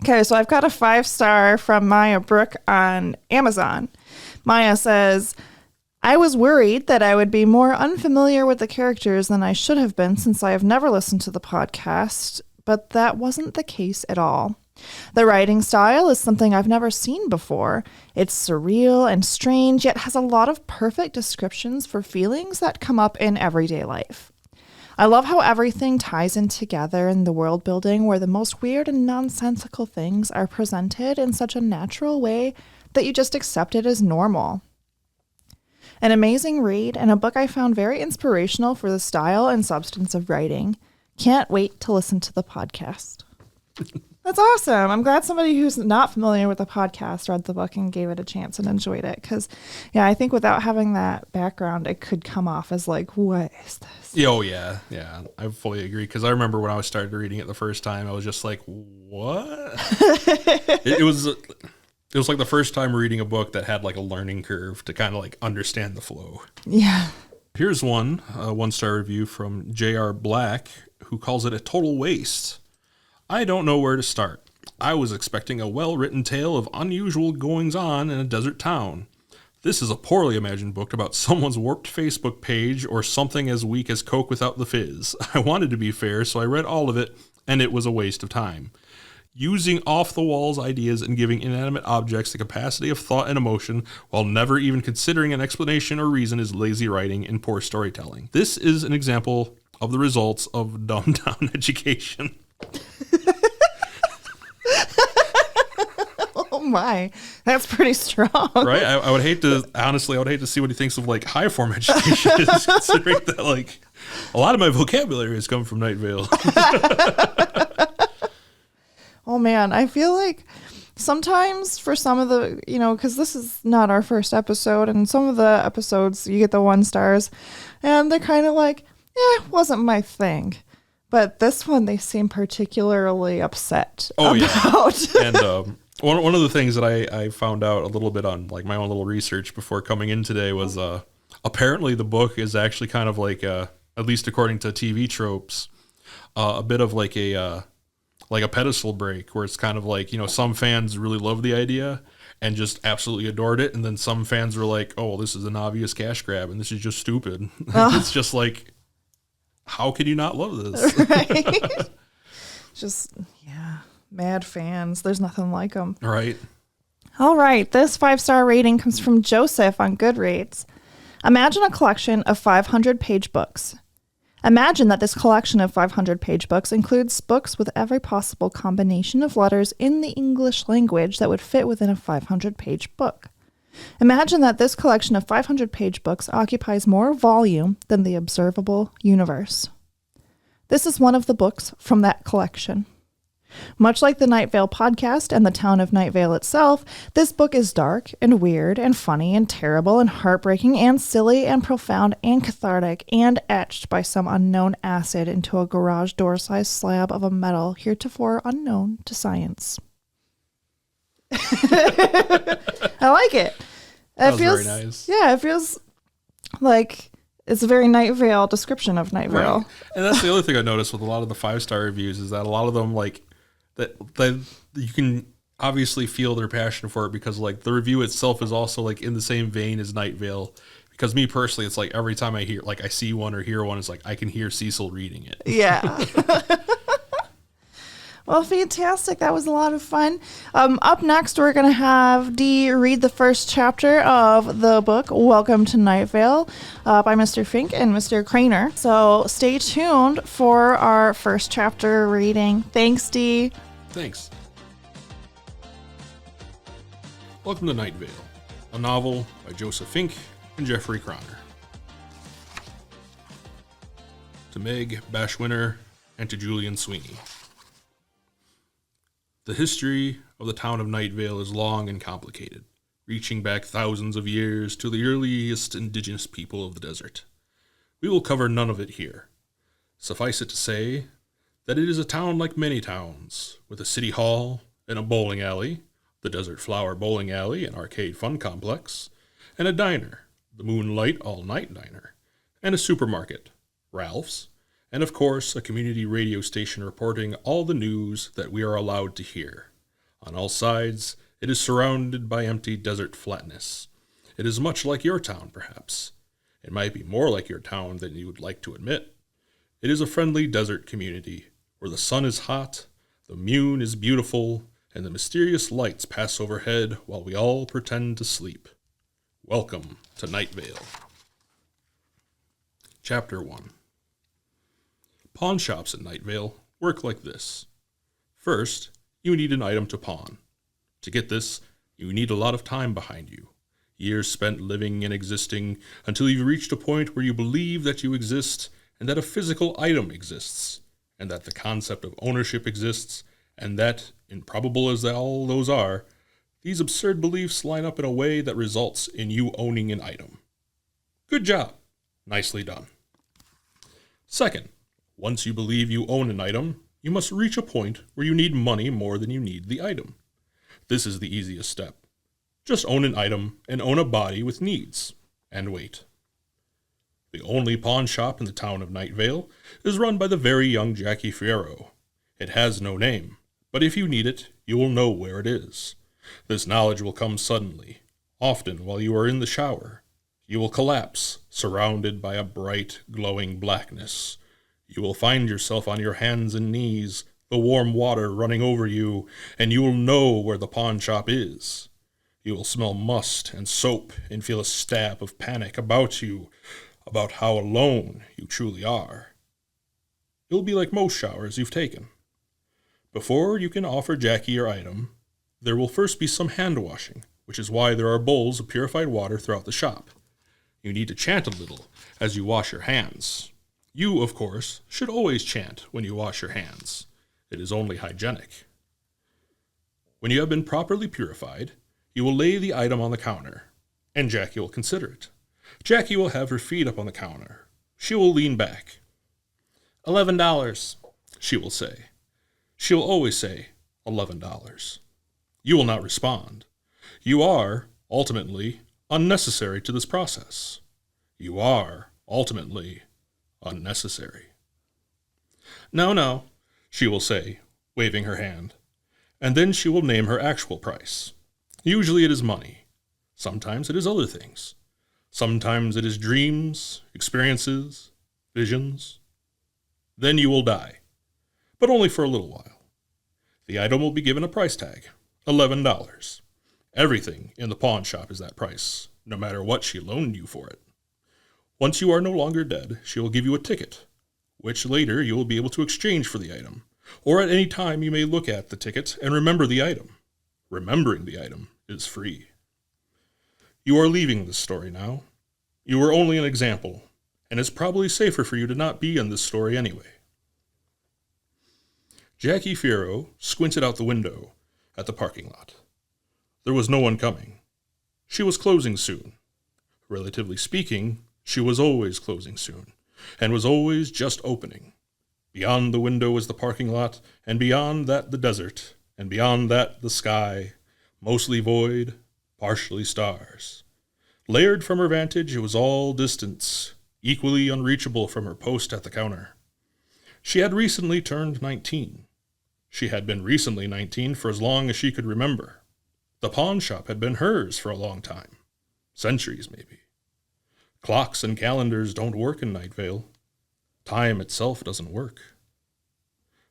Okay, so I've got a 5-star from Maya Brooke on Amazon. Maya says, I was worried that I would be more unfamiliar with the characters than I should have been since I have never listened to the podcast, but that wasn't the case at all. The writing style is something I've never seen before. It's surreal and strange, yet has a lot of perfect descriptions for feelings that come up in everyday life. I love how everything ties in together in the world building where the most weird and nonsensical things are presented in such a natural way that you just accept it as normal. An amazing read and a book I found very inspirational for the style and substance of writing. Can't wait to listen to the podcast. That's awesome. I'm glad somebody who's not familiar with the podcast read the book and gave it a chance and enjoyed it. Because, yeah, I think without having that background, it could come off as like, what is this? Oh, yeah. Yeah, I fully agree. Because I remember when I started reading it the first time, I was just like, what? it was like the first time reading a book that had like a learning curve to kind of like understand the flow. Yeah. Here's one 1-star review from J.R. Black, who calls it a total waste. I don't know where to start. I was expecting a well-written tale of unusual goings-on in a desert town. This is a poorly imagined book about someone's warped Facebook page or something as weak as Coke without the fizz. I wanted to be fair, so I read all of it, and it was a waste of time. Using off-the-walls ideas and giving inanimate objects the capacity of thought and emotion while never even considering an explanation or reason is lazy writing and poor storytelling. This is an example of the results of dumbed-down education. Oh my, that's pretty strong. Right? I would hate to, honestly, I would hate to see what he thinks of like high form education is, considering that like a lot of my vocabulary has come from Night Vale. Oh man, I feel like sometimes for some of the, because this is not our first episode, and some of the episodes you get the 1 stars, and they're kind of like, wasn't my thing. But this one, they seem particularly upset Oh, about. yeah. And one of the things that I found out a little bit on like my own little research before coming in today was apparently the book is actually kind of like, at least according to TV tropes, a bit of like a pedestal break where it's kind of like, some fans really love the idea and just absolutely adored it. And then some fans were like, oh, this is an obvious cash grab and this is just stupid. It's just like, how can you not love this? Right? Just, mad fans. There's nothing like them. Right. All right. This 5-star rating comes from Joseph on Goodreads. Imagine a collection of 500-page books. Imagine that this collection of 500-page books includes books with every possible combination of letters in the English language that would fit within a 500-page book. Imagine that this collection of 500-page books occupies more volume than the observable universe. This is one of the books from that collection. Much like the Night Vale podcast and the town of Night Vale itself, this book is dark and weird and funny and terrible and heartbreaking and silly and profound and cathartic and etched by some unknown acid into a garage door-sized slab of a metal heretofore unknown to science. I like it. That was very nice. Yeah, it feels like it's a very Night Vale description of Night Vale. Right. And that's the other thing I noticed with a lot of the 5-star reviews is that a lot of them that you can obviously feel their passion for it because like the review itself is also like in the same vein as Night Vale. Because me personally, it's like every time I see one or hear one, it's like I can hear Cecil reading it. Yeah. Well, fantastic. That was a lot of fun. Up next, we're going to have Dee read the first chapter of the book, Welcome to Night Vale, by Mr. Fink and Mr. Craner. So stay tuned for our first chapter reading. Thanks, Dee. Thanks. Welcome to Night Vale, a novel by Joseph Fink and Jeffrey Craner. To Meg Bashwinner and to Julian Sweeney. The history of the town of Night Vale is long and complicated, reaching back thousands of years to the earliest indigenous people of the desert. We will cover none of it here. Suffice it to say that it is a town like many towns, with a city hall and a bowling alley, the Desert Flower Bowling Alley and Arcade Fun Complex, and a diner, the Moonlight All-Night Diner, and a supermarket, Ralph's, and of course, a community radio station reporting all the news that we are allowed to hear. On all sides, it is surrounded by empty desert flatness. It is much like your town, perhaps. It might be more like your town than you would like to admit. It is a friendly desert community, where the sun is hot, the moon is beautiful, and the mysterious lights pass overhead while we all pretend to sleep. Welcome to Night Vale. Chapter 1. Pawn shops at Night Vale work like this. First, you need an item to pawn. To get this, you need a lot of time behind you. Years spent living and existing until you've reached a point where you believe that you exist and that a physical item exists, and that the concept of ownership exists, and that, improbable as all those are, these absurd beliefs line up in a way that results in you owning an item. Good job. Nicely done. Second, once you believe you own an item, you must reach a point where you need money more than you need the item. This is the easiest step. Just own an item and own a body with needs. And wait. The only pawn shop in the town of Night Vale is run by the very young Jackie Fierro. It has no name, but if you need it, you will know where it is. This knowledge will come suddenly, often while you are in the shower. You will collapse, surrounded by a bright, glowing blackness. You will find yourself on your hands and knees, the warm water running over you, and you will know where the pawn shop is. You will smell must and soap and feel a stab of panic about you, about how alone you truly are. It will be like most showers you've taken. Before you can offer Jackie your item, there will first be some hand washing, which is why there are bowls of purified water throughout the shop. You need to chant a little as you wash your hands. You, of course, should always chant when you wash your hands. It is only hygienic. When you have been properly purified, you will lay the item on the counter, and Jackie will consider it. Jackie will have her feet up on the counter. She will lean back. $11, she will say. She will always say $11. You will not respond. You are, ultimately, unnecessary to this process. You are, ultimately, unnecessary. No, no, she will say, waving her hand, and then she will name her actual price. Usually it is money. Sometimes it is other things. Sometimes it is dreams, experiences, visions. Then you will die, but only for a little while. The item will be given a price tag, $11. Everything in the pawn shop is that price, no matter what she loaned you for it. Once you are no longer dead, she will give you a ticket, which later you will be able to exchange for the item, or at any time you may look at the ticket and remember the item. Remembering the item is free. You are leaving this story now. You are only an example, and it's probably safer for you to not be in this story anyway. Jackie Fierro squinted out the window at the parking lot. There was no one coming. She was closing soon. Relatively speaking, she was always closing soon, and was always just opening. Beyond the window was the parking lot, and beyond that the desert, and beyond that the sky, mostly void, partially stars. Layered from her vantage, it was all distance, equally unreachable from her post at the counter. She had recently turned 19. She had been recently 19 for as long as she could remember. The pawn shop had been hers for a long time. Centuries, maybe. Clocks and calendars don't work in Night Vale. Time itself doesn't work.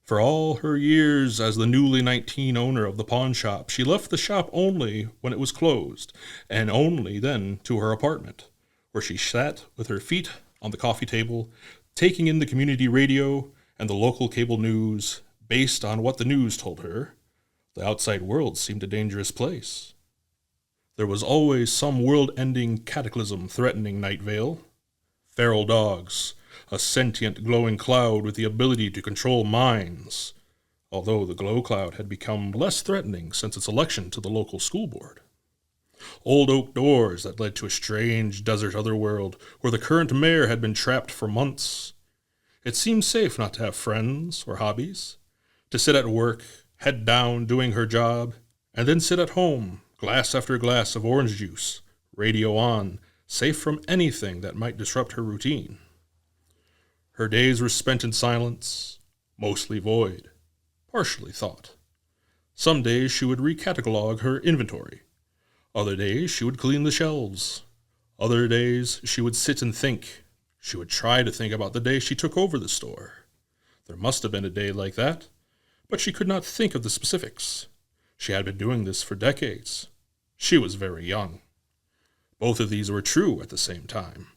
For all her years as the newly 19 owner of the pawn shop, she left the shop only when it was closed, and only then to her apartment, where she sat with her feet on the coffee table, taking in the community radio and the local cable news. Based on what the news told her, the outside world seemed a dangerous place. There was always some world-ending cataclysm threatening Night Vale. Feral dogs, a sentient glowing cloud with the ability to control minds, although the glow cloud had become less threatening since its election to the local school board. Old oak doors that led to a strange desert otherworld where the current mayor had been trapped for months. It seemed safe not to have friends or hobbies, to sit at work, head down, doing her job, and then sit at home, glass after glass of orange juice, radio on, safe from anything that might disrupt her routine. Her days were spent in silence, mostly void, partially thought. Some days she would recatalog her inventory. Other days she would clean the shelves. Other days she would sit and think. She would try to think about the day she took over the store. There must have been a day like that, but she could not think of the specifics. She had been doing this for decades. She was very young. Both of these were true at the same time.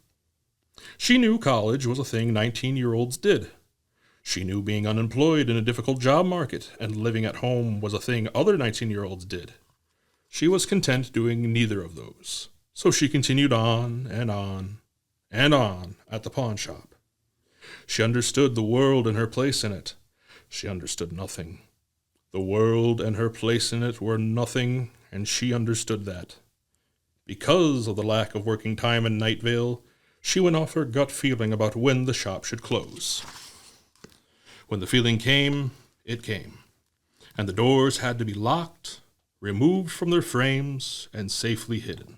She knew college was a thing 19-year-olds did. She knew being unemployed in a difficult job market and living at home was a thing other 19-year-olds did. She was content doing neither of those, so she continued on and on and on at the pawn shop. She understood the world and her place in it. She understood nothing. The world and her place in it were nothing, and she understood that. Because of the lack of working time in Night Vale, she went off her gut feeling about when the shop should close. When the feeling came, it came, and the doors had to be locked, removed from their frames, and safely hidden.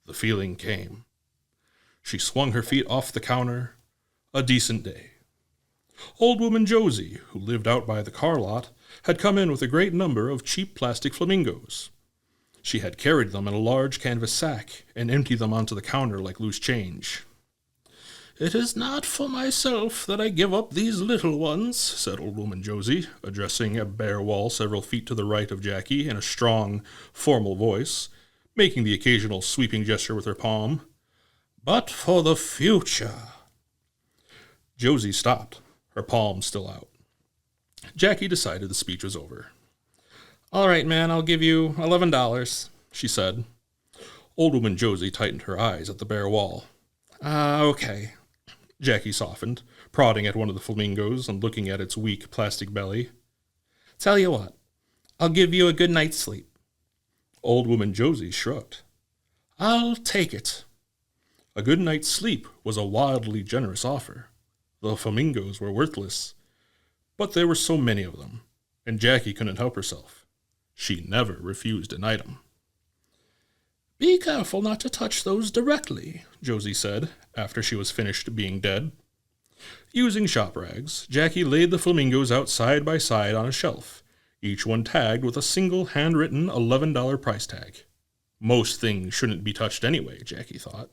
The feeling came. She swung her feet off the counter. A decent day. Old woman Josie, who lived out by the car lot, had come in with a great number of cheap plastic flamingos. She had carried them in a large canvas sack and emptied them onto the counter like loose change. "It is not for myself that I give up these little ones," said old woman Josie, addressing a bare wall several feet to the right of Jackie in a strong, formal voice, making the occasional sweeping gesture with her palm, "but for the future." Josie stopped, her palm still out. Jackie decided the speech was over. "All right, man, I'll give you $11, she said. Old woman Josie tightened her eyes at the bare wall. Okay. Jackie softened, prodding at one of the flamingos and looking at its weak plastic belly. "Tell you what, I'll give you a good night's sleep." Old woman Josie shrugged. "I'll take it." A good night's sleep was a wildly generous offer. The flamingos were worthless, but there were so many of them, and Jackie couldn't help herself. She never refused an item. "Be careful not to touch those directly," Josie said, after she was finished being dead. Using shop rags, Jackie laid the flamingos out side by side on a shelf, each one tagged with a single handwritten $11 price tag. Most things shouldn't be touched anyway, Jackie thought.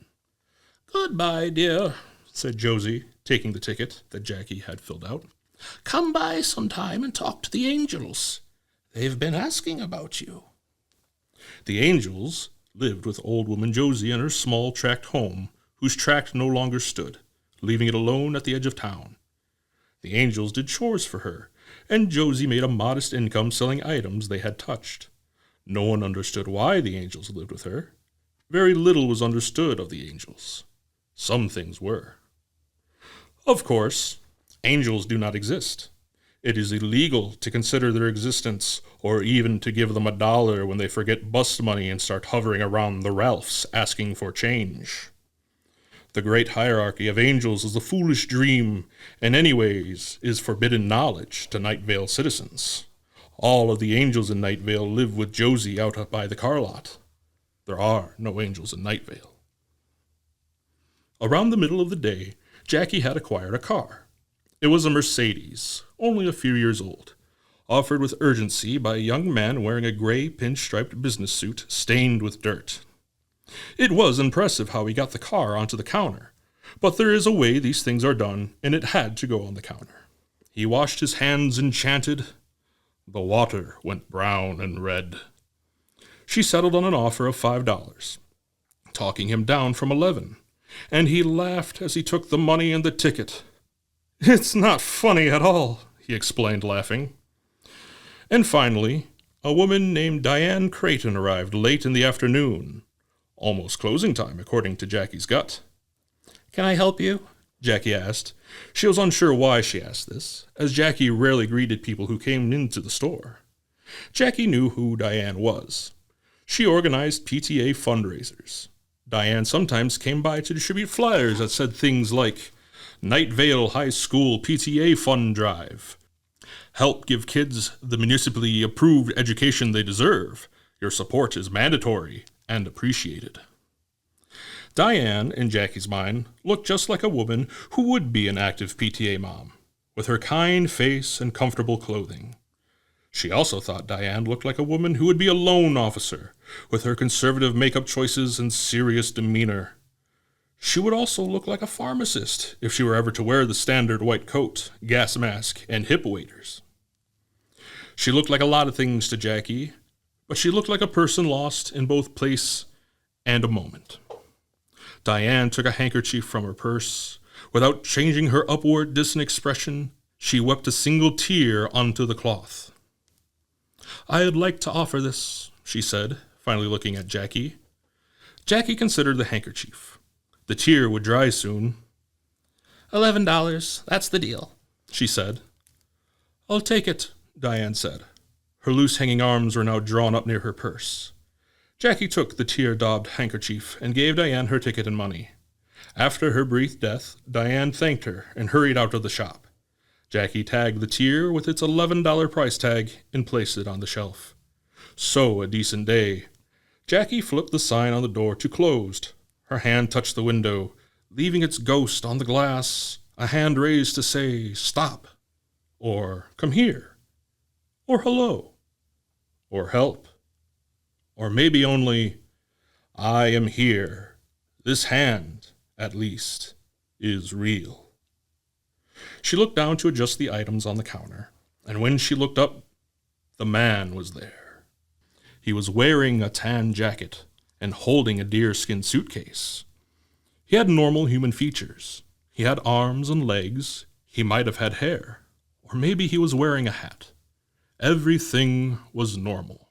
"Goodbye, dear," said Josie, taking the ticket that Jackie had filled out. "Come by sometime and talk to the angels. They've been asking about you." The angels lived with old woman Josie in her small tract home, whose tract no longer stood, leaving it alone at the edge of town. The angels did chores for her, and Josie made a modest income selling items they had touched. No one understood why the angels lived with her. Very little was understood of the angels. Some things were. Of course, angels do not exist. It is illegal to consider their existence or even to give them $1 when they forget bus money and start hovering around the Ralphs asking for change. The great hierarchy of angels is a foolish dream and anyways is forbidden knowledge to Night Vale citizens. All of the angels in Night Vale live with Josie out by the car lot. There are no angels in Night Vale. Around the middle of the day, Jackie had acquired a car. It was a Mercedes, only a few years old, offered with urgency by a young man wearing a gray pinstriped business suit stained with dirt. It was impressive how he got the car onto the counter, but there is a way these things are done, and it had to go on the counter. He washed his hands and chanted. The water went brown and red. She settled on an offer of $5, talking him down from $11, and he laughed as he took the money and the ticket. "It's not funny at all," he explained, laughing. And finally, a woman named Diane Creighton arrived late in the afternoon, almost closing time, according to Jackie's gut. "Can I help you?" Jackie asked. She was unsure why she asked this, as Jackie rarely greeted people who came into the store. Jackie knew who Diane was. She organized PTA fundraisers. Diane sometimes came by to distribute flyers that said things like, "Night Vale High School PTA Fund Drive. Help give kids the municipally approved education they deserve. Your support is mandatory and appreciated." Diane, in Jackie's mind, looked just like a woman who would be an active PTA mom, with her kind face and comfortable clothing. She also thought Diane looked like a woman who would be a loan officer, with her conservative makeup choices and serious demeanor. She would also look like a pharmacist if she were ever to wear the standard white coat, gas mask, and hip waders. She looked like a lot of things to Jackie, but she looked like a person lost in both place and a moment. Diane took a handkerchief from her purse. Without changing her upward distant expression, she wept a single tear onto the cloth. "I'd like to offer this," she said, finally looking at Jackie. Jackie considered the handkerchief. The tear would dry soon. $11, that's the deal, she said. "I'll take it," Diane said. Her loose hanging arms were now drawn up near her purse. Jackie took the tear-daubed handkerchief and gave Diane her ticket and money. After her brief death, Diane thanked her and hurried out of the shop. Jackie tagged the tear with its $11 price tag and placed it on the shelf. So a decent day. Jackie flipped the sign on the door to closed. Her hand touched the window, leaving its ghost on the glass, a hand raised to say, "Stop," or "Come here," or "Hello," or "Help," or maybe only, "I am here. This hand, at least, is real." She looked down to adjust the items on the counter, and when she looked up, the man was there. He was wearing a tan jacket and holding a deerskin suitcase. He had normal human features. He had arms and legs. He might have had hair, or maybe he was wearing a hat. Everything was normal.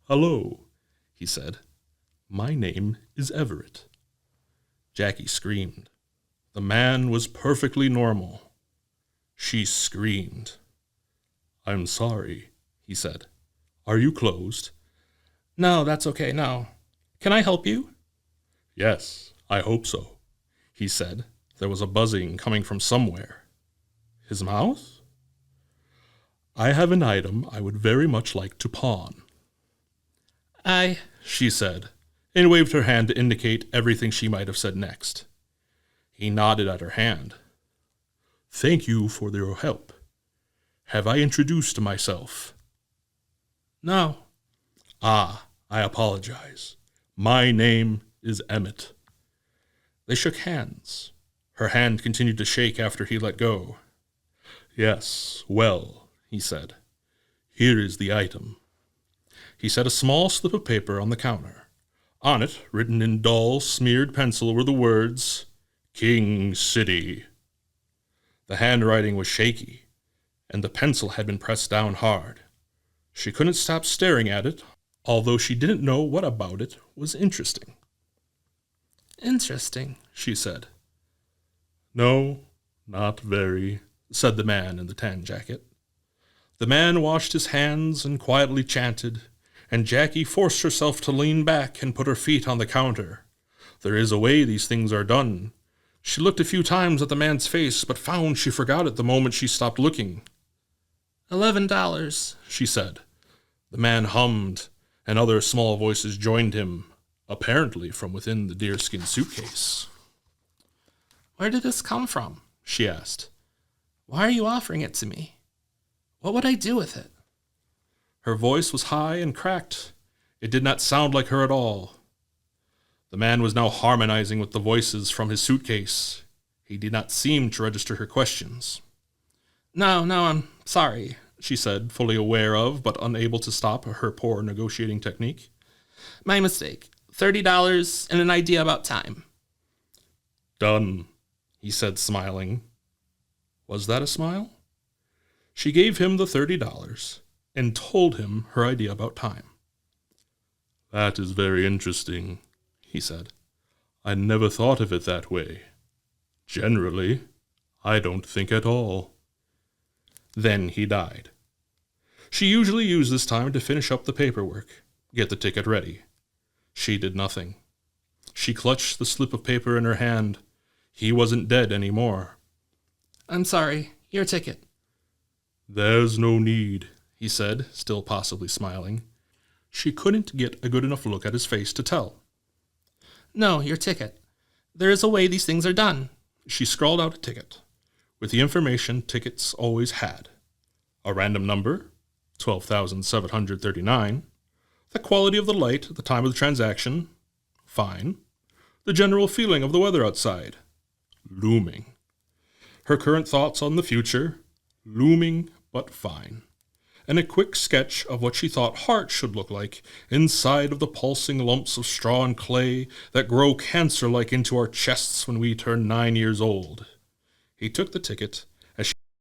"Hello," he said. "My name is Everett." Jackie screamed. The man was perfectly normal. She screamed. "I'm sorry," he said. "Are you closed?" "No, that's okay now. Can I help you?" "Yes, I hope so," he said. There was a buzzing coming from somewhere. His mouth? I have an item I would very much like to pawn. She said, and waved her hand to indicate everything she might have said next. He nodded at her hand. Thank you for your help. Have I introduced myself? No. I apologize. My name is Emmett. They shook hands. Her hand continued to shake after he let go. Yes, well, he said. Here is the item. He set a small slip of paper on the counter. On it, written in dull, smeared pencil, were the words, King City. The handwriting was shaky, and the pencil had been pressed down hard. She couldn't stop staring at it, although she didn't know what about it was interesting. Interesting, she said. No, not very, said the man in the tan jacket. The man washed his hands and quietly chanted, and Jackie forced herself to lean back and put her feet on the counter. There is a way these things are done. She looked a few times at the man's face, but found she forgot it the moment she stopped looking. $11, she said. The man hummed, and other small voices joined him, apparently from within the deerskin suitcase. Where did this come from? She asked. Why are you offering it to me? What would I do with it? Her voice was high and cracked. It did not sound like her at all. The man was now harmonizing with the voices from his suitcase. He did not seem to register her questions. No, I'm sorry, she said, fully aware of, but unable to stop her poor negotiating technique. My mistake. $30 and an idea about time. Done, he said, smiling. Was that a smile? She gave him the $30 and told him her idea about time. That is very interesting, he said. I never thought of it that way. Generally, I don't think at all. Then he died. She usually used this time to finish up the paperwork, get the ticket ready. She did nothing. She clutched the slip of paper in her hand. He wasn't dead anymore. I'm sorry, your ticket. There's no need, he said, still possibly smiling. She couldn't get a good enough look at his face to tell. No, your ticket. There is a way these things are done. She scrawled out a ticket, with the information tickets always had. A random number, 12,739. The quality of the light at the time of the transaction, fine. The general feeling of the weather outside, looming. Her current thoughts on the future, looming but fine. And a quick sketch of what she thought heart should look like inside of the pulsing lumps of straw and clay that grow cancer-like into our chests when we turn 9 years old. He took the ticket